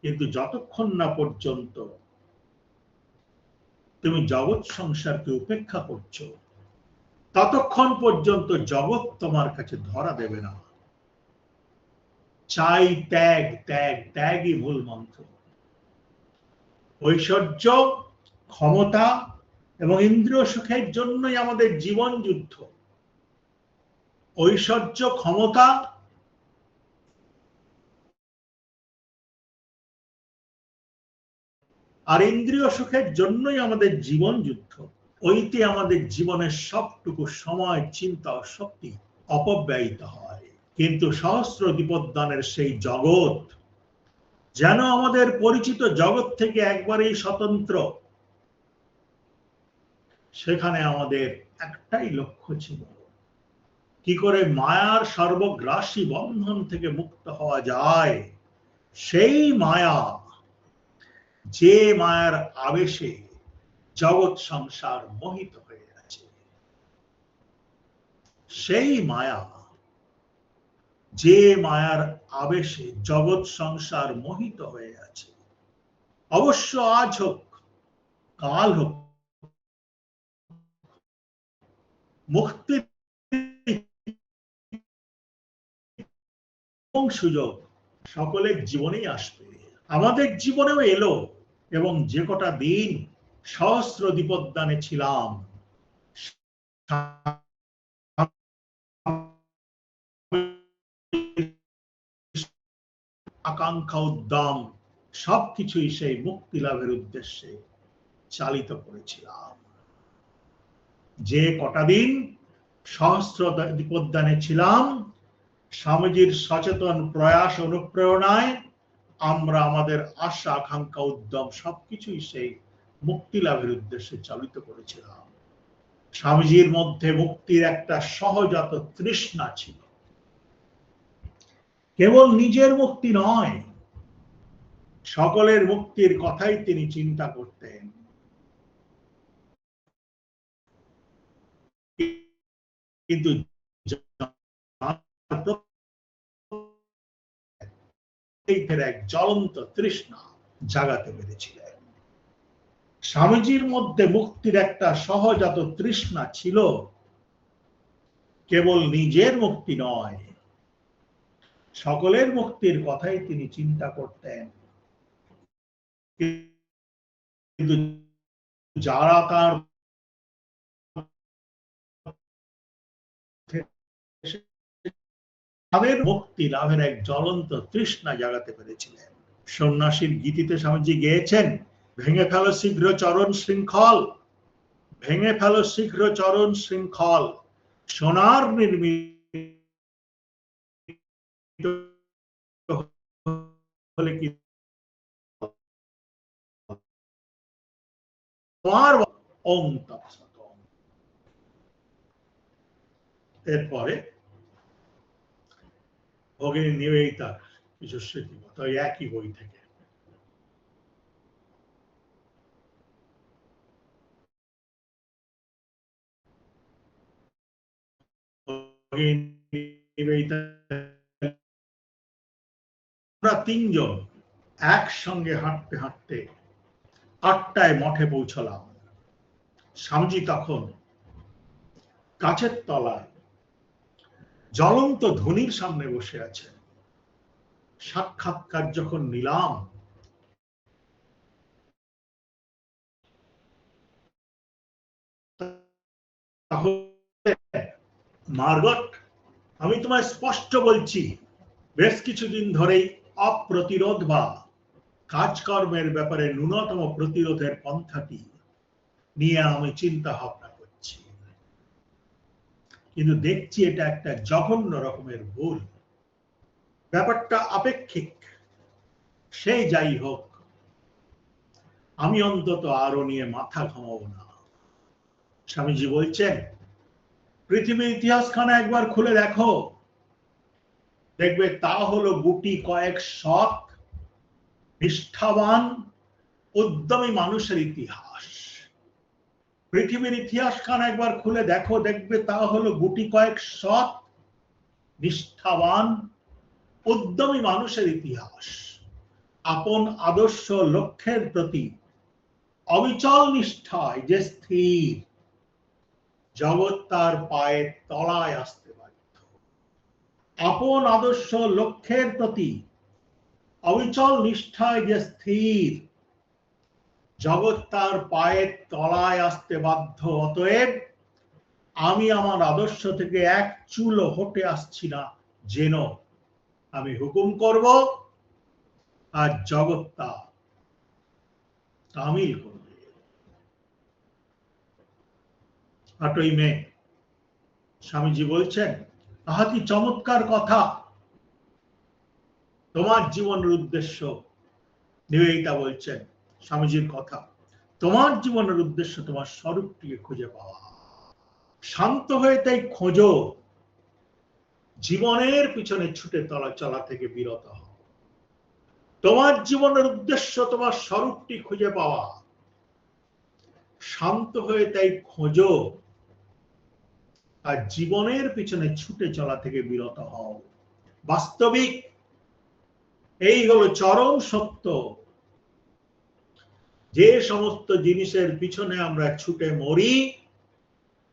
কিন্তু যতক্ষণ না পর্যন্ত তুমি জগৎ সংসারকে উপেক্ষা করছো, ততক্ষণ পর্যন্ত জগৎ তোমার কাছে ধরা দেবে না। চাই ত্যাগ, ত্যাগ, ত্যাগই মূল মন্ত্র। ঐশ্বর্য, ক্ষমতা এবং ইন্দ্রিয় সুখের জন্যই আমাদের জীবন যুদ্ধ। ঐশ্বর্য, ক্ষমতা আর ইন্দ্রিয় সুখের জন্যই আমাদের জীবন যুদ্ধ। ওইতে আমাদের জীবনের সবটুকু সময়, চিন্তা ও শক্তি অপব্যয়িত হয়। কিন্তু সহস্র দ্বীপোদ্যানের সেই জগৎ যেন আমাদের পরিচিত জগৎ থেকে একবারেই স্বতন্ত্র। সেখানে আমাদের একটাই লক্ষ্য ছিল, কি করে মায়ার সর্বগ্রাসী বন্ধন থেকে মুক্ত হওয়া যায়। সেই মায়া, যে মায়ার আবেশে জগৎ সংসার মোহিত হয়ে আছে, সেই মায়া, যে মায়ার আবেশে জগৎ সংসার মোহিত হয়ে আছে, অবশ্য আজ হোক কাল হোক, মুক্তির সুযোগ সকলের জীবনেই আসবে, আমাদের জীবনেও এলো। এবং যে কটা দিন সহস্র দ্বীপোদ্যানে ছিলাম, আকাঙ্ক্ষা, উদ্যম সবকিছুই সেই মুক্তি লাভের উদ্দেশ্যে চালিত করেছিলাম। যে কটা দিন সহস্র দ্বীপোদ্যানে ছিলাম, স্বামীজির সচেতন প্রয়াস অনুপ্রেরণায় আমরা আমাদের আশা, আকাঙ্ক্ষা, উদ্যম সবকিছুই সেই মুক্তি লাভের উদ্দেশ্যে চালিত করেছিলাম। স্বামীজির মধ্যে মুক্তির একটা সহজাত তৃষ্ণা ছিল। কেবল নিজের মুক্তি নয়, সকলের মুক্তির কথাই তিনি চিন্তা করতেন। কিন্তু এক জ্বলন্ত তৃষ্ণা জাগাতে পেরেছিলেন। স্বামীজির মধ্যে মুক্তির একটা সহজাত তৃষ্ণা ছিল। কেবল নিজের মুক্তি নয়, সকলের মুক্তির কথাই তিনি চিন্তা করতেন। কিন্তু যারা তার তাদের মুক্তি লাভের এক জ্বলন্ত তৃষ্ণা জাগাতে পেরেছিলেন। সন্ন্যাসীর গীতিতে স্বামীজি গেয়েছেন, ভেঙে ফেলো শীঘ্র চরণ শৃঙ্খল, ভেঙে ফেলো শীঘ্র চরণ শৃঙ্খল, সোনার নির্মিত হলে কি তোমার। ওম তৎসৎ। এরপরে ভগিনী নিবেদিতার কিছু স্মৃতিকথা একই বই থেকে। আমরা তিনজন একসঙ্গে হাঁটতে হাঁটতে 8টায় মঠে পৌঁছলাম। স্বামীজি তখন গাছের তলায় জ্বলন্ত ধুনির সামনে বসে আছেন। সাক্ষাৎকার যখন নিলাম, মার্গট, আমি তোমায় স্পষ্ট বলছি, বেশ কিছুদিন ধরেই অপ্রতিরোধ বা কাজকর্মের ব্যাপারে ন্যূনতম প্রতিরোধের পন্থাটি নিয়ে আমি চিন্তা ভাবনা করছি। কিন্তু দেখছি এটা একটা জঘন্য রকমের ভুল। ব্যাপারটা আপেক্ষিক, সে যাই হোক, আমি অন্তত আরো নিয়ে মাথা ঘামাবো না। স্বামীজি বলছেন, পৃথিবীর ইতিহাসখানা একবার খুলে দেখো, দেখবে তা হলো গুটি কয়েক সৎ নিষ্ঠাবান উদ্যমী মানুষের ইতিহাস। পৃথিবীর ইতিহাস খান একবার খুলে দেখো, দেখবে তা হলো গুটি কয়েক সৎ নিষ্ঠাবান উদ্যমী মানুষের ইতিহাস। আপন আদর্শ লক্ষ্যের প্রতি অবিচল নিষ্ঠায় যে স্থির, জগৎ তার পায়ের তলায় আসতে বাধ্য। আপন আদর্শ লক্ষ্যের প্রতি অবিচল নিষ্ঠায় যে স্থির, জগৎ তার পায়ের তলায় আসতে বাধ্য। অতএব আমি আমার আদর্শ থেকে এক চুলও হটে আসছি না, যেন আমি হুকুম করব আর জগৎ তা তামিল করবে। 8ই মে স্বামীজি বলছেন, আহা কি চমৎকার কথা। তোমার জীবনের উদ্দেশ্য, নিবেদিতা বলছেন স্বামীজির কথা, তোমার জীবনের উদ্দেশ্য তোমার স্বরূপটিকে খুঁজে পাওয়া। শান্ত হয়ে তাই খোঁজো, জীবনের পিছনে ছুটে চলা থেকে বিরত হও। তোমার জীবনের উদ্দেশ্য তোমার স্বরূপটি খুঁজে পাওয়া। শান্ত হয়ে তাই খোঁজো আর জীবনের পিছনে ছুটে চলা থেকে বিরত হও। বাস্তবিক এই হলো চরম সত্য। যে সমস্ত জিনিসের পিছনে আমরা ছুটে মরি,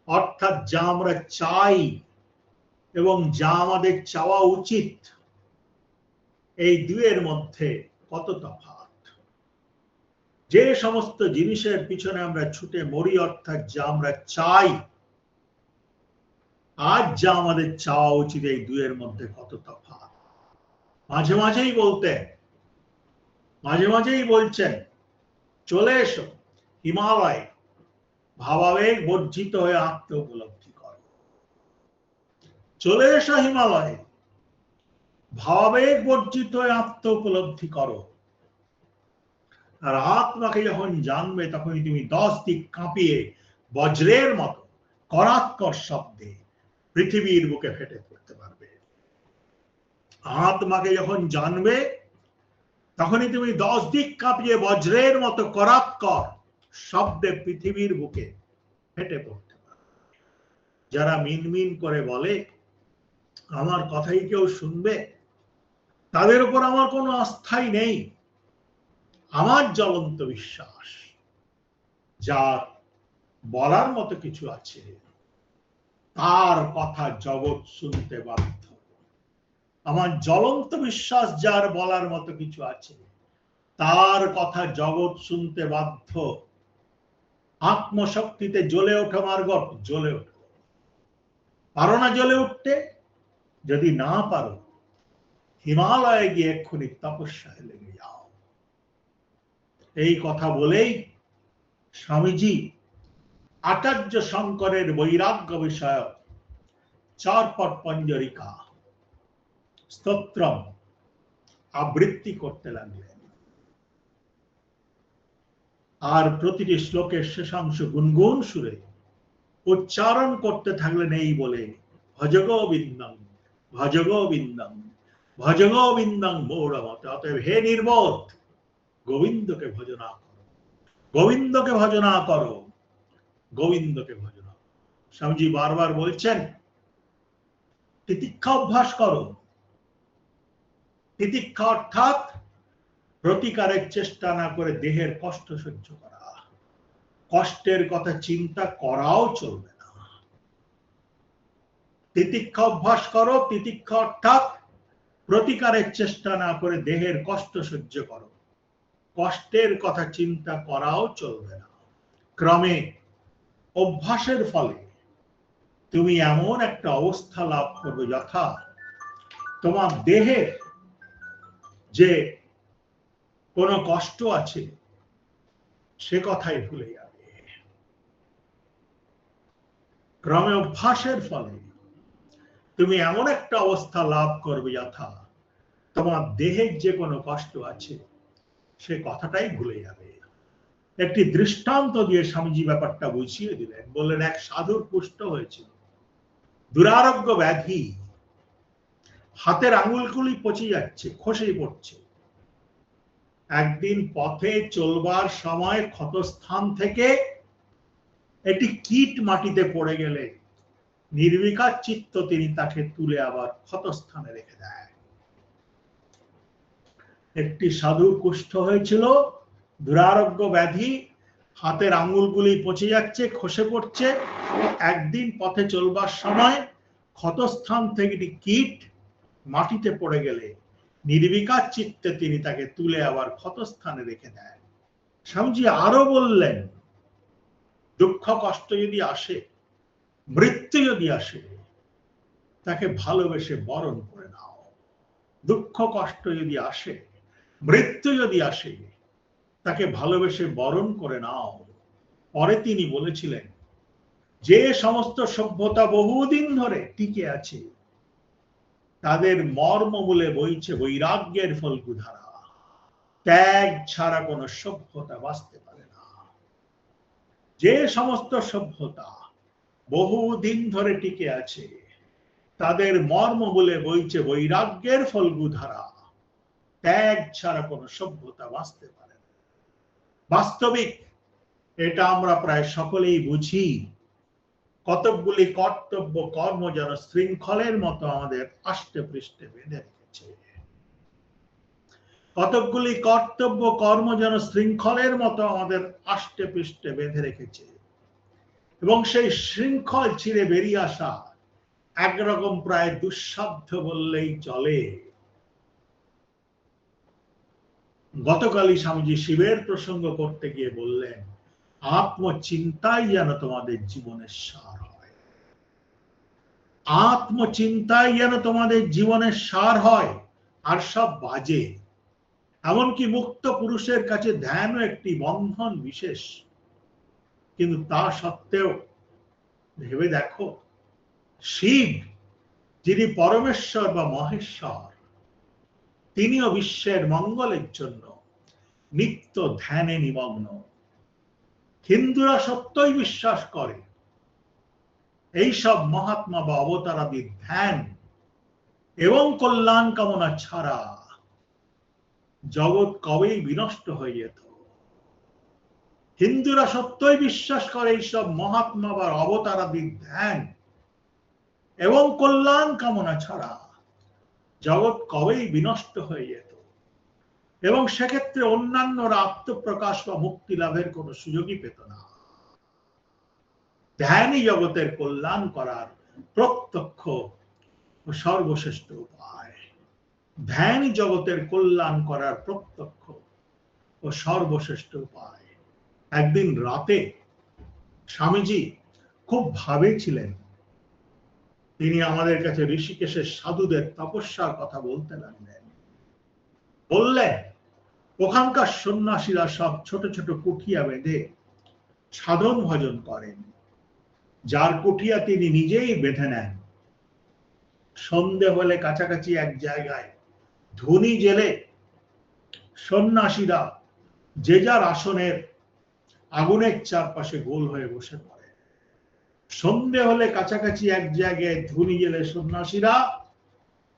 অর্থাৎ যা আমরা চাই এবং যা আমাদের চাওয়া উচিত, এই দুয়ের মধ্যে কত তফাৎ। যে সমস্ত জিনিসের পিছনে আমরা ছুটে মরি, অর্থাৎ যা আমরা চাই আর যা আমাদের চাওয়া উচিত, এই দুয়ের মধ্যে কত তফাৎ। মাঝে মাঝেই বলছেন, চলে এসো হিমালয়ে, ভাবাবেগ বর্জিত হয়ে আত্ম উপলব্ধি করো। চলে এসো হিমালয়ে, ভাবাবেগ বর্জিত হয়ে আত্ম উপলব্ধি করো। আর আত্মাকে যখন জানবে, তখনই তুমি 10 দিক কাঁপিয়ে বজ্রের মতো করাৎকর শব্দে পৃথিবীর বুকে ফেটে পড়তে পারবে। আত্মাকে যখন জানবে, তখনই তুমি 10 দিক কাঁপিয়ে বজ্রের মতো করাৎকর শব্দে পৃথিবীর বুকে ফেটে পড়তে পারবে। যারা মিনমিন করে বলে আমার কথাই কেউ শুনবে, তাদের উপর আমার কোনো আস্থাই নেই। আমার জ্বলন্ত বিশ্বাস, যার বলার মতো কিছু আছে, তার কথা জগৎ শুনতে বাধ্য। আমার জ্বলন্ত বিশ্বাস, যার বলার মতো কিছু আছে, তার কথা জগৎ শুনতে বাধ্য। আত্মশক্তিতে জ্বলে ওঠো মার্গট, জ্বলে ওঠো। পারো না জ্বলে উঠতে? যদি না পারো, হিমালয়ে গিয়ে এক্ষুনি তপস্যায় লেগে যাও। এই কথা বলেই স্বামীজি আচার্য শঙ্করের বৈরাগ্য বিষয়ক 4 পদ পঞ্জরিকা স্তোত্রম আবৃত্তি করতে লাগলেন। আর প্রতিটি শ্লোকের শেষাংশ গুনগুন সুরে উচ্চারণ করতে থাকলেন এই বলে, ভজ গোবিন্দং ভজ গোবিন্দং ভজ গোবিন্দং মৌরমত। অতএব হে নির্বোধ, গোবিন্দকে ভজনা করো, গোবিন্দকে ভজনা করো, গোবিন্দকে ভজনা। স্বামীজি বারবার বলছেন, তিতিক্ষা অভ্যাস করো। তিতিক্ষা অর্থাৎ প্রতিকারের চেষ্টা না করে দেহের কষ্ট সহ্য করা। কষ্টের কথা চিন্তা করাও চলবে না। তিতিক্ষা অভ্যাস করো। তিতিক্ষা অর্থাৎ প্রতিকারের চেষ্টা না করে দেহের কষ্ট সহ্য করো। কষ্টের কথা চিন্তা করাও চলবে না। ক্রমে অভ্যাসের ফলে তুমি এমন একটা অবস্থা লাভ করবে, যথা তোমার দেহের যে কোনো কষ্ট আছে সে কথাই ভুলে যাবে। ক্রমে অভ্যাসের ফলে তুমি এমন একটা অবস্থা লাভ করবে, যথা তোমার দেহের যে কোনো কষ্ট আছে সে কথাটাই ভুলে যাবে। একটি দৃষ্টান্ত দিয়ে স্বামীজি ব্যাপারটা বুঝিয়ে দিলেন। বললেন, এক সাধুর কুষ্ঠ হয়েছিল, দুরারোগ্য ব্যাধি, হাতের আঙুলগুলি পচে যাচ্ছে, খসে পড়ছে। একদিন পথে চলবার সময় ক্ষতস্থান থেকে একটি কীট মাটিতে পড়ে গেলে নির্বিকার চিত্ত তিনি তাকে তুলে আবার ক্ষতস্থানে রেখে দেয়। একটি সাধু কুষ্ঠ হয়েছিল, দুরারোগ্য ব্যাধি, হাতের আঙুলগুলি পচে যাচ্ছে, খসে পড়ছে। একদিন পথে চলবার সময় ক্ষতস্থান থেকে একটি কীট মাটিতে পড়ে গেলে নির্বিকার চিত্তে তিনি তাকে তুলে আবার ক্ষতস্থানে রেখে দেন। স্বামীজি আরো বললেন, দুঃখ কষ্ট যদি আসে, মৃত্যু যদি আসে, তাকে ভালোবেসে বরণ করে নাও। দুঃখ কষ্ট যদি আসে, মৃত্যু যদি আসে, তাকে ভালোবেসে বরণ করে নাও। পরে তিনি বলেছিলেন, যে সমস্ত সভ্যতা বহুদিন ধরে টিকে আছে, তাদের মর্মমূলে বইছে বৈরাগ্যের ফল্গুধারা। ত্যাগ ছাড়া কোনো সভ্যতা বাঁচতে পারে না। যে সমস্ত সভ্যতা বহুদিন ধরে টিকে আছে, তাদের মর্মমূলে বইছে বৈরাগ্যের ফল্গুধারা। ত্যাগ ছাড়া কোনো সভ্যতা বাঁচতে পারে না। বাস্তবিক এটা আমরা প্রায় সকলেই বুঝি। কতকগুলি কর্তব্য কর্ম যেন শৃঙ্খলের মতো আমাদের আষ্টে পৃষ্ঠে বেঁধে রেখেছে। কতকগুলি কর্তব্য কর্ম যেন শৃঙ্খলের মতো আমাদের আষ্টে পৃষ্ঠে বেঁধে রেখেছে, এবং সেই শৃঙ্খল ছিঁড়ে বেরিয়ে আসা একরকম প্রায় দুঃসাধ্য বললেই চলে। গতকালই স্বামীজি শিবের প্রসঙ্গ করতে গিয়ে বললেন, আত্মচিন্তাই যেন তোমাদের জীবনের সার হয়। আত্মচিন্তাই যেন তোমাদের জীবনের সার হয়, আর সব বাজে। এমনকি মুক্ত পুরুষের কাছে ধ্যানও একটি বন্ধন বিশেষ। কিন্তু তা সত্ত্বেও ভেবে দেখো, শিব যিনি পরমেশ্বর বা মহেশ্বর, তিনিও বিশ্বের মঙ্গলের জন্য নিত্য ধ্যানে নিমগ্ন। হিন্দুরা সত্যই বিশ্বাস করে এইসব মহাত্মা বা অবতারাদির ধ্যান এবং কল্যাণ কামনা ছাড়া জগৎ কবেই বিনষ্ট হয়ে যেত। হিন্দুরা সত্যই বিশ্বাস করে এইসব মহাত্মা বা অবতারাদির ধ্যান এবং কল্যাণ কামনা ছাড়া জগৎ কবেই বিনষ্ট হয়ে যেত, এবং সেক্ষেত্রে অন্যান্যরা আত্মপ্রকাশ বা মুক্তি লাভের কোনো সুযোগই পেত না। ধ্যানই জগতের কল্যাণ করার প্রত্যক্ষ ও সর্বশ্রেষ্ঠ উপায়। ধ্যানই জগতের কল্যাণ করার প্রত্যক্ষ ও সর্বশ্রেষ্ঠ উপায়। একদিন রাতে স্বামীজি খুব ভাবে ছিলেন। তিনি আমাদের কাছে ঋষিকেশের সাধুদের তপস্যার কথা বলতে লাগলেন। বললেন, ওখানকার সন্ন্যাসীরা সব ছোট ছোট কুঠিয়া বেঁধে সাধন ভজন করেন, যার কুঠিয়া তিনি নিজেই বেঁধে নেন। সন্ধে হলে কাছাকাছি এক জায়গায় ধুনি জেলে সন্ন্যাসীরা যে যার আসনের আগুনের চারপাশে গোল হয়ে বসে পড়ে। সন্ধে হলে কাছাকাছি এক জায়গায় ধুনি জেলে সন্ন্যাসীরা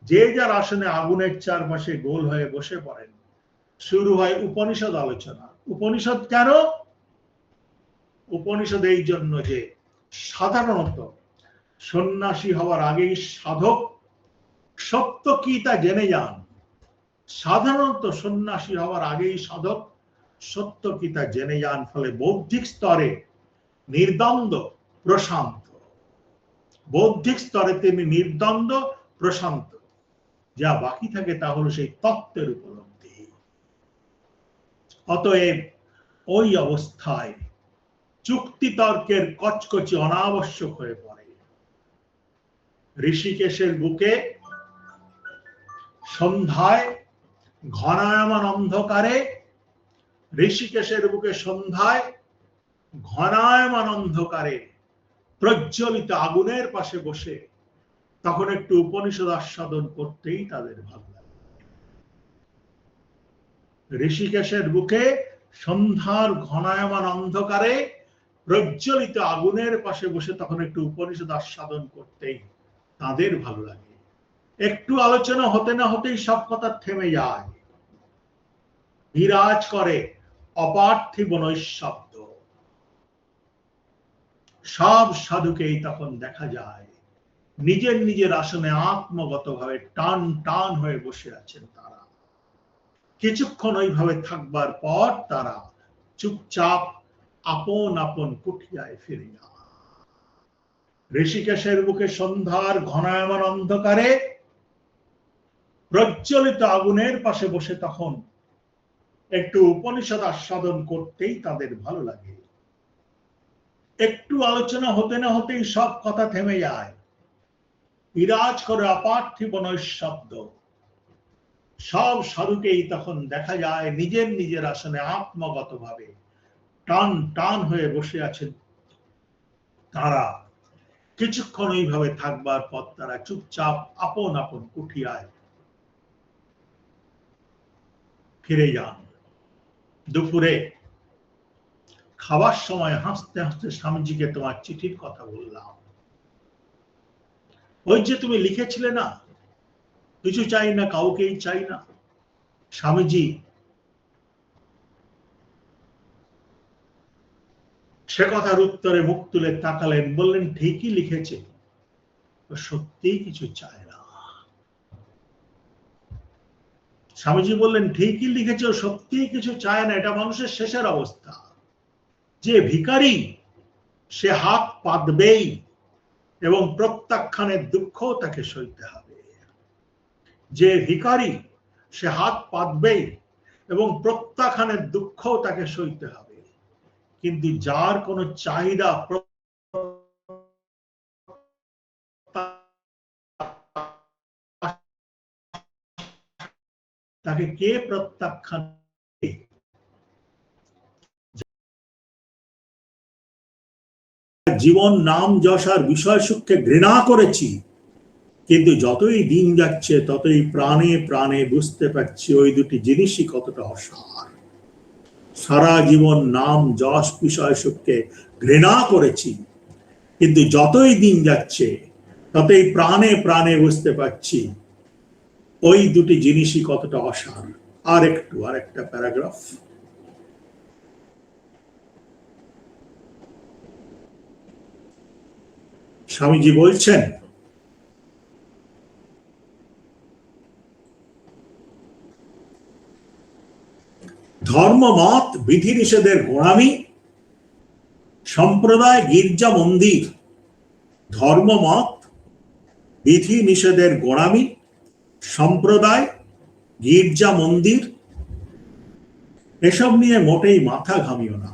যে যার আসনে আগুনের চারপাশে গোল হয়ে বসে পড়েন। শুরু হয় উপনিষদ আলোচনা। উপনিষদ কেন? উপনিষদ এই জন্য যে সাধারণত সন্ন্যাসী হওয়ার আগেই সাধক সত্য কি তা জেনে যান। সাধারণত সন্ন্যাসী হওয়ার আগেই সাধক সত্য কি তা জেনে যান, ফলে বৌদ্ধিক স্তরে নির্দ্বন্দ্ব প্রশান্ত। বৌদ্ধিক স্তরে তিনি নির্দ্বন্দ্ব প্রশান্ত। যা বাকি থাকে তা হলো সেই তত্ত্বের উপলব্ধি। অতএব ওই অবস্থায় যুক্তিতর্কের কচকচি অনাবশ্যক হয়ে পড়ে। ঋষিকেশের বুকে সন্ধ্যায় ঘনায়মান অন্ধকারে, ঋষিকেশের বুকে সন্ধ্যায় ঘনায়মান অন্ধকারে প্রজ্বলিত আগুনের পাশে বসে তখন একটু উপনিষদ আস্বাদন করতেই তাদের ভালো লাগে। ঋষিকেশের বুকে সন্ধ্যার ঘনায়মান অন্ধকারে প্রজ্বলিত আগুনের পাশে বসে তখন একটু উপনিষদ আস্বাদন করতেই তাদের ভালো লাগে। একটু আলোচনা হতে না হতেই সব কথা থেমে যায়, বিরাজ করে অপার্থিব নৈঃশব্দ। সব সাধুকেই তখন দেখা যায় নিজের নিজের আসনে আত্মগতভাবে টান টান হয়ে বসে আছেন তারা। কিছুক্ষণ ওইভাবে থাকবার পর তারা চুপচাপ আপন আপন কুঠিয়ায় ফিরে যান। ঋষিকেশের বুকে সন্ধ্যার ঘনায়মান অন্ধকারে প্রজ্বলিত আগুনের পাশে বসে তখন একটু উপনিষদ আস্বাদন করতেই তাদের ভালো লাগে। একটু আলোচনা হতে না হতেই সব কথা থেমে যায়, বিরাজ করে অপার্থিব নৈঃশব্দ। সব সাধুকেই তখন দেখা যায় নিজের নিজের আসনে আত্মগতভাবে টান টান হয়ে বসে আছেন তারা। কিছুক্ষণ এইভাবে থাকবার পর তারা চুপচাপ আপন আপন কুঠিয়ায় ফিরে যান। দুপুরে খাবার সময় হাসতে হাসতে স্বামীজিকে তোমার চিঠির কথা বললাম। ওই যে তুমি লিখেছিলে না, কিছু চাই না, কাউকেই চাই না। স্বামীজি সে কথার উত্তরে মুখ তুলে তাকালেন, বললেন ঠিকই লিখেছে, সত্যিই কিছু চায় না। স্বামীজি বললেন ঠিকই লিখেছে, ও সত্যিই কিছু চায় না। এটা মানুষের শেষের অবস্থা। যে ভিখারি সে হাত পাতবেই এবং প্রত্যাখ্যানের দুঃখ তাকে সইতে হবে। যে ভিখারি সে হাত পাতবেই এবং প্রত্যাখ্যানের দুঃখ তাকে সইতে হবে। কিন্তু যার কোনো চাহিদা তাকে কে প্রত্যাখ্যান? জীবন নাম যশ আর বিষয় সুখকে ঘৃণা করেছি, কিন্তু যতই দিন যাচ্ছে ততই প্রাণে প্রাণে বুঝতে পারছি ওই দুটি জিনিসই কতটা অসার। সারা জীবন নাম যশ বিষয় সুখকে ঘৃণা করেছি, কিন্তু যতই দিন যাচ্ছে ততই প্রাণে প্রাণে বুঝতে পারছি ওই দুটি জিনিসই কতটা অসার। আরেকটা প্যারাগ্রাফ। স্বামীজি বলছেন, ধর্মমত বিধিনিষেধের গোড়ামি, সম্প্রদায় গির্জা মন্দির। ধর্মমত বিধি নিষেধের গোড়ামি, সম্প্রদায় গির্জা মন্দির, এসব নিয়ে মোটেই মাথা ঘামিও না।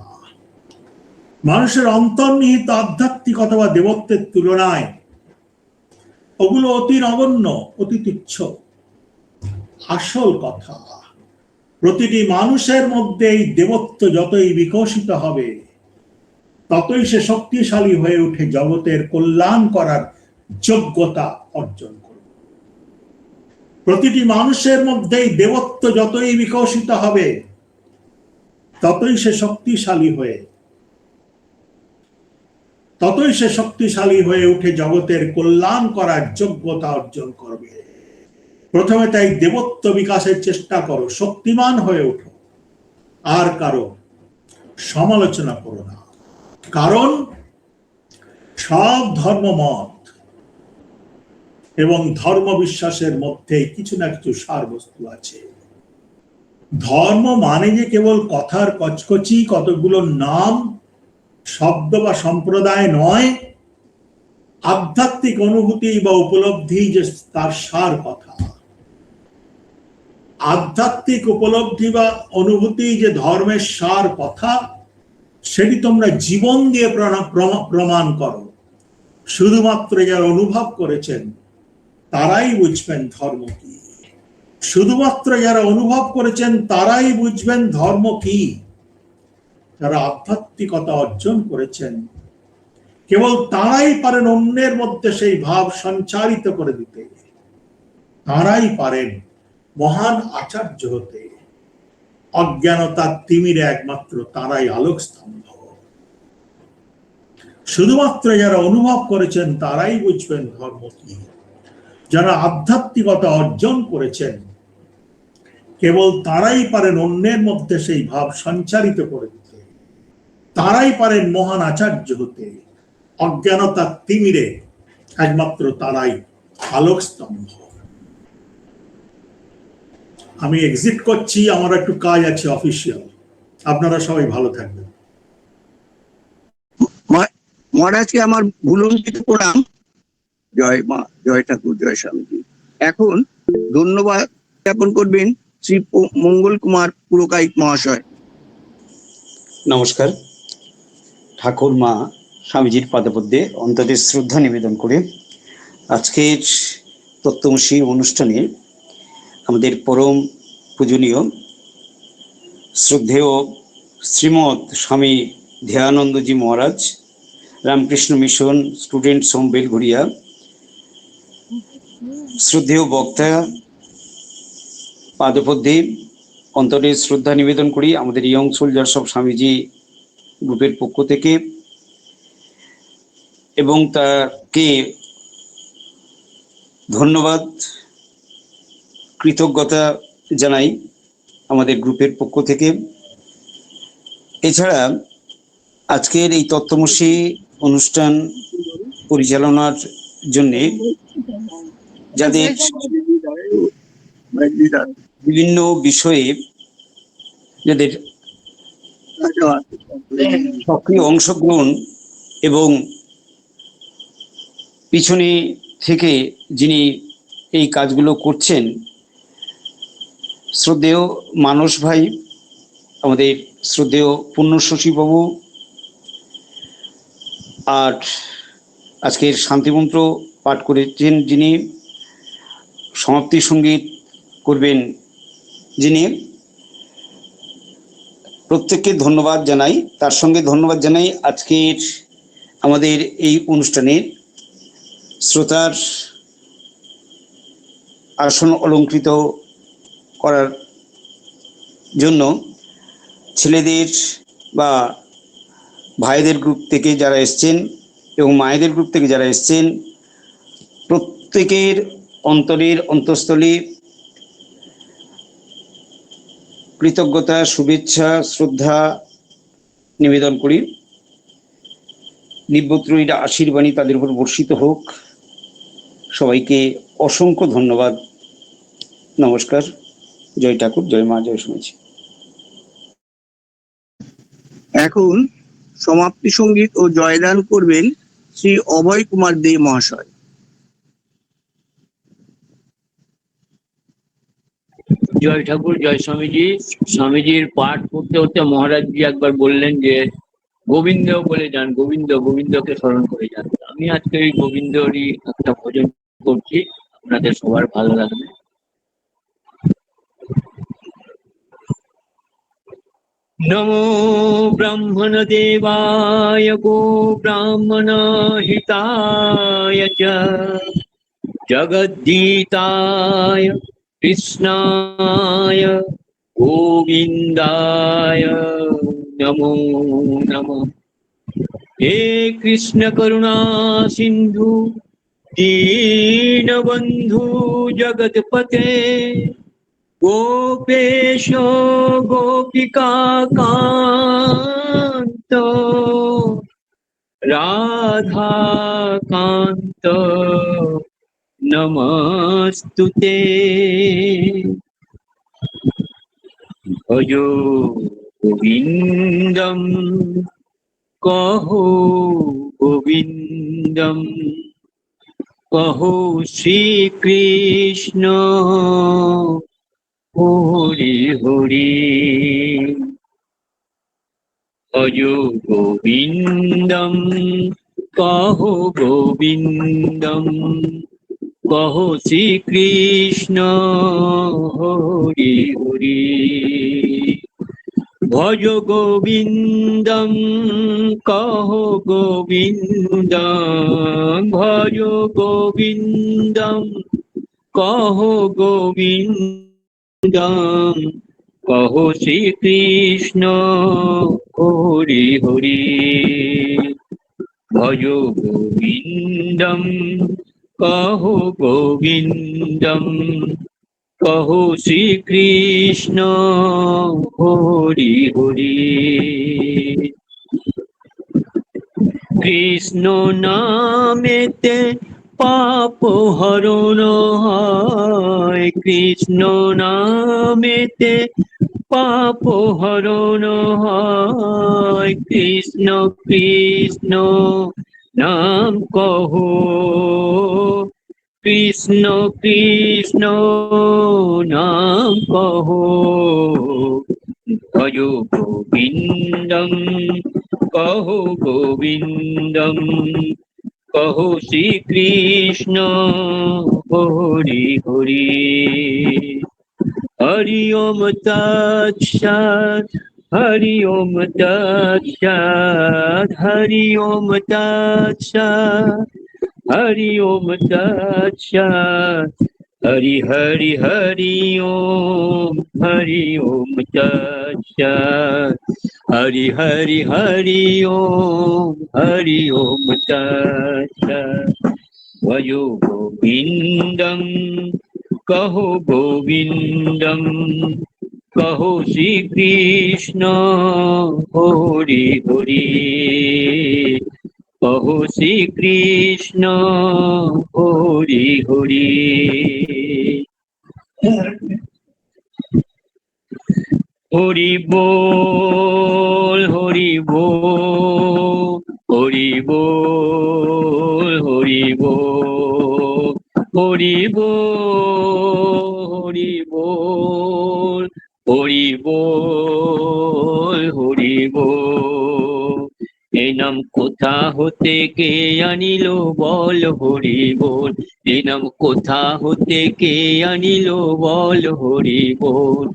মানুষের অন্তর্নিহিত আধ্যাত্মিকতা বা দেবত্বের তুলনায় ওগুলো অতি নগণ্য, অতি তুচ্ছ। আসল কথা, প্রতিটি মানুষের মধ্যে এই দেবত্ব যতই বিকশিত হবে ততই সে শক্তিশালী হয়ে উঠে জগতের কল্যাণ করার যোগ্যতা অর্জন করবে। প্রতিটি মানুষের মধ্যে এই দেবত্ব যতই বিকশিত হবে ততই সে শক্তিশালী হয়ে উঠে জগতের কল্যাণ করার যোগ্যতা অর্জন করবে। প্রথমে তাই দেবত্ব বিকাশের চেষ্টা করো, শক্তিমান হয়ে ওঠো, আর কারো সমালোচনা করো না। কারণ সব ধর্মমত এবং ধর্ম বিশ্বাসের মধ্যে কিছু না কিছু সারবস্তু আছে। ধর্ম মানে যে কেবল কথার কচকচি কতগুলো নাম শব্দ বা সম্প্রদায় নয়, আধ্যাত্মিক অনুভূতি বা উপলব্ধি যে তার সার কথা। আধ্যাত্মিক উপলব্ধি বা অনুভূতি যে ধর্মের সার কথা, সেটি তোমরা জীবন দিয়ে প্রমাণ করো। শুধুমাত্র যারা অনুভব করেছেন তারাই বুঝবেন ধর্ম কি। শুধুমাত্র যারা অনুভব করেছেন তারাই বুঝবেন ধর্ম কি। যারা আধ্যাত্মিকতা অর্জন করেছেন কেবল তারাই পারেন অন্যের মধ্যে সেই ভাব সঞ্চারিত করে দিতে। তারাই পারেন মহান আচার্য হতে। অজ্ঞানতার তিমিরে একমাত্র তারাই আলোক স্তম্ভ। শুধুমাত্র যারা অনুভব করেছেন তারাই বুঝবেন ধর্ম কি। যারা আধ্যাত্মিকতা অর্জন করেছেন কেবল তারাই পারেন অন্যের মধ্যে সেই ভাব সঞ্চারিত করে দিতে, তারাই পারেন মহান আচার্য হতে। অজ্ঞানতা তিমিরে একমাত্র তারাই আলোক স্তম্ভ। আমি এক্সিট করছি, আমার একটু কাজ আছে অফিসিয়াল। আপনারা সবাই ভালো থাকবেন। মহারাজকে আমার ভুলুণ্ঠিত প্রণাম। জয় মা, জয় ঠাকুর, জয় স্বামীজি। এখন ধন্যবাদ জ্ঞাপন করবেন শ্রী মঙ্গল কুমার পুরকাইত মহাশয়। নমস্কার। ঠাকুর মা স্বামীজির পাদপদ্মে অন্তরের শ্রদ্ধা নিবেদন করে আজকের তত্ত্বমসী অনুষ্ঠানে আমাদের পরম পূজনীয় শ্রদ্ধেয় Srimat Swami Dhyananandaji Maharaj, Ramakrishna mission students home Belgharia, শ্রদ্ধেয় বক্তা পাদপদ্মে অন্তরের শ্রদ্ধা নিবেদন করি আমাদের ইয়ং সোলজার্স অফ স্বামীজি গ্রুপের পক্ষ থেকে, এবং তাকে ধন্যবাদ কৃতজ্ঞতা জানাই আমাদের গ্রুপের পক্ষ থেকে। এছাড়া আজকের এই তত্ত্বমসী অনুষ্ঠান পরিচালনার জন্য যাদের বিভিন্ন বিষয়ে যাদের সক্রিয় অংশগ্রহণ এবং পিছনে থেকে যিনি এই কাজগুলো করছেন, শ্রদ্ধেয় মানস ভাই, আমাদের শ্রদ্ধেয় পুণ্যশশীবাবু, আর আজকের শান্তিমন্ত্র পাঠ করেছেন যিনি, সমাপ্তি সঙ্গীত করবেন যিনি, প্রত্যেককে ধন্যবাদ জানাই। তার সঙ্গে ধন্যবাদ জানাই আজকের আমাদের এই অনুষ্ঠানের শ্রোতার আসন অলঙ্কৃত করার জন্য ছেলেদের বা ভাইদের গ্রুপ থেকে যারা এসছেন এবং মায়েদের গ্রুপ থেকে যারা এসছেন, প্রত্যেকের অন্তরের অন্তঃস্থলে কৃতজ্ঞতা, শুভেচ্ছা, শ্রদ্ধা নিবেদন করি। দিব্যত্রয়ীর আশীর্বাণী তাদের উপর বর্ষিত হোক। সবাইকে অসংখ্য ধন্যবাদ। নমস্কার। জয় ঠাকুর, জয় মা, জয় স্বামীজি। এখন সমাপ্তি সঙ্গীত ও জয়দান করবেন শ্রী অভয় কুমার দে মহাশয়। জয় ঠাকুর, জয় স্বামীজি। স্বামীজির পাঠ করতে করতে মহারাজজি একবার বললেন যে গোবিন্দ বলে যান, গোবিন্দ, গোবিন্দকে স্মরণ করে যান। আমি আজকে ওই গোবিন্দরই একটা ভজন করছি, আপনাদের সবার ভালো লাগবে। নমো ব্রাহ্মণ দেবায় গো ব্রাহ্মণ হিতায় চ জগদ্গীতায় কৃষ্ণায় গোবিন্দায় নমো নমঃ। হে কৃষ্ণ করুণা সিন্ধু দীনবন্ধু জগৎপতে গোপেশ গোপিকা কান্ত রাধা কান্ত নমস্তুতে। ভজো গোবিন্দম কহো গোবিন্দম, কহো শ্রীকৃষ্ণ হরি হরি। ভজো গোবিন্দম কহো গোবিন্দম, কহো শ্রীকৃষ্ণ হরি হরি। ভজ গোবিন্দম কহো গোবিন্দম, ভজ গোবিন্দম কহো গোবিন্দম, কহো শ্রীকৃষ্ণ হরি হরি। ভজ গোবিন্দম कहो गोविंदम, कहो श्री कृष्ण हरि हरि। কৃষ্ণ নামেতে পাপ হরণ হয়, কৃষ্ণ নামেতে পাপ হরণ হয়। কৃষ্ণ কৃষ্ণ নাম কহো, কৃষ্ণ কৃষ্ণ নাম কহো। ভজ গোবিন্দম, कहो गोविंदम, कहो श्री कृष्ण हरि हरि। हरि ओम तत्सत्, हरि ओम तत्सत्, हरि ओम तत्सत्, हरि ओम तत्सत्। हरि हरि हरि ओम, हरि ओम तत्सत्। हरि हरि हरि ओम, हरि ओम तत्सत्। भजो गोविंदम, कहो गोविंदम, कहो श्री कृष्ण हरि हरि। कहो श्री कृष्ण हरि हरि। हरि बोल, हरि बोल, हरि बोल, हरि बोल, हरि बोल, हरि बोल, हरि बोल, हरि बोल। এই নাম কোথা হতে কে আনিল বল হরি বল, এই নাম কোথা হতে কে আনিল বল হরি বল।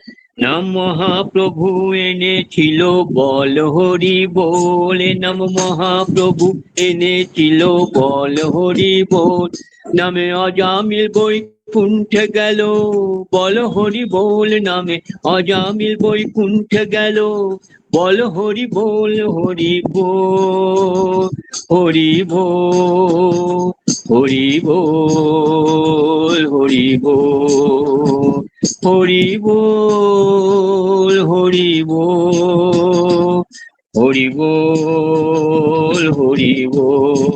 নাম মহাপ্রভু এনেছিল বল হরি বল, এ নাম মহাপ্রভু এনেছিল বল হরি বল। নামে অজামিল বৈকুণ্ঠে গেল বল হরি বল, নামে অজামিল বৈকুণ্ঠে গেল বল হরি বল, হরি বল, হরি বল, হরি বল, হরি বল, হরি বল, হরি বল, হরি বল, হরি বল।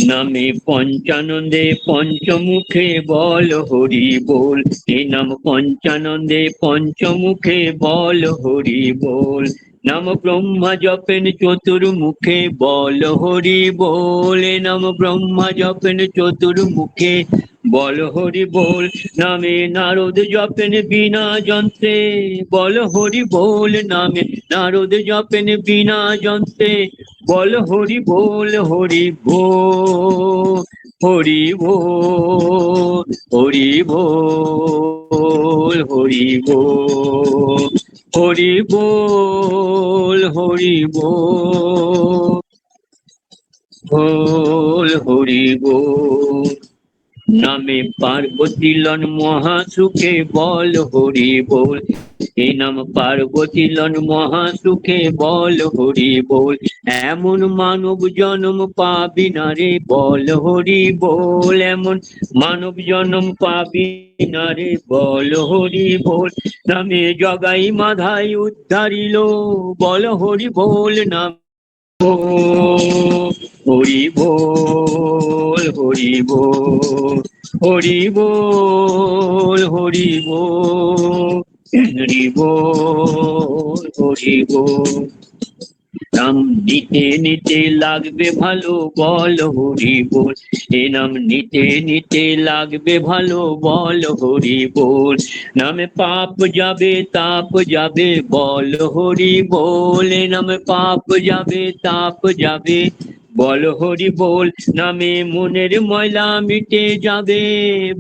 নামে পঞ্চানন্দে পঞ্চমুখে বল হরি বল, এ নাম পঞ্চানন্দে পঞ্চমুখে বল হরি বল। নাম ব্রহ্মা জপেন চতুর্মুখে বল হরি বল, এ নাম ব্রহ্মা জপেন চতুর্মুখে বল হরি বল। নামে নারদ জপেন বিনা যন্ত্রে বল হরি বল, নামে নারদ জপেন বিনা যন্ত্রে বল হরি বল, হরি বল, হরি বল, হরি বল, হরি বল, হরি বল, হরি বল, বল হরি বল। নামে পার্বতী লন মহাসুখে বল হরি বল, এ নাম পার্বতী লন মহাসুখে বল হরি বল। এমন মানব জন্ম পাবি না রে বল হরি বল, এমন মানব জন্ম পাবি না রে বল হরি বল। নামে জগাই মাধাই উদ্ধারিল বল হরি বল, নাম হরি বল, হরি বল, হরি বল, হরি বল, হরি বল, হরি বল। নাম নিতে নিতে লাগবে ভালো বল হরি বল, এ নাম নিতে নিতে লাগবে ভালো বল হরি বল। নামে পাপ যাবে তাপ যাবে বল হরি বল, এ নামে পাপ যাবে তাপ যাবে বল হরি বল। নামে মনের ময়লা মিটে যাবে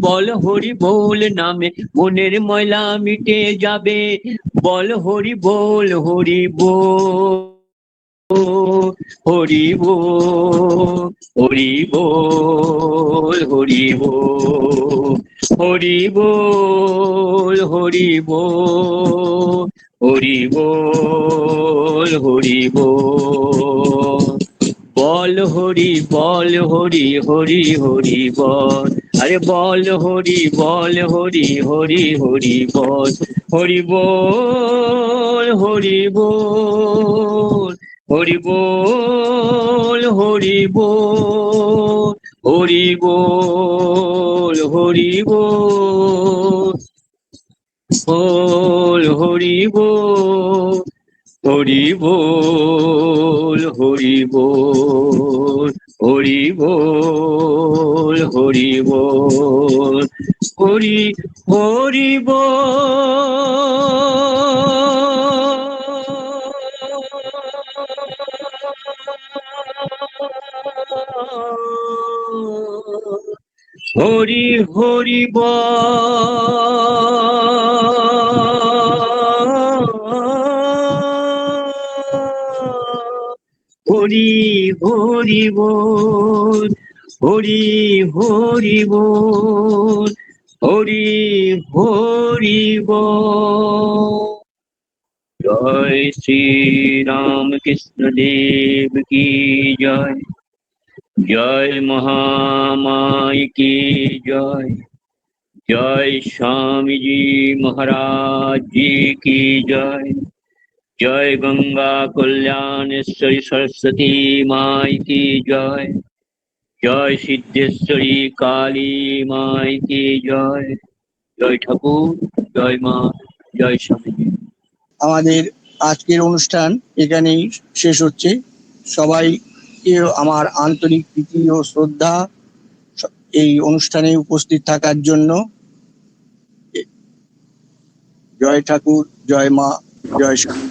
বল হরি বল, নামে মনের ময়লা মিটে যাবে বল হরি বল, হরি বল, হরি বল, হরি বল, হরি বল, হরি বল, হরি বল, হরি বল, হরি বল। বল হরি বল হরি হরি হরি বল, আরে বল হরি বল হরি হরি হরি বল, হরি বল হরি বল, হরি বল হরি বল, হরি বল হরি বল, বল হরি বল, হরি বল হরি বল, হরি বল হরি বল, হরি হরি বল, হরি হরি হরি হরি বল, হরি হরি বল, হরি হরি বল। জয় শ্রী রামকৃষ্ণ দেব কি জয়, জয় महामाई की जय, जय स्वामी जी महाराज जी की जय, जय गंगा कल्याणेश्वरी सरस्वती माई की जय, जय सिद्धेश्वरी काली माई की जय, जय ठाकुर जय माँ जय स्वामी जी। আমাদের আজকের অনুষ্ঠান এখানেই শেষ হচ্ছে। সবাইকে আমার আন্তরিক প্রীতি ও শ্রদ্ধা এই অনুষ্ঠানে উপস্থিত থাকার জন্য। জয় ঠাকুর, জয় মা, জয় স্বামী।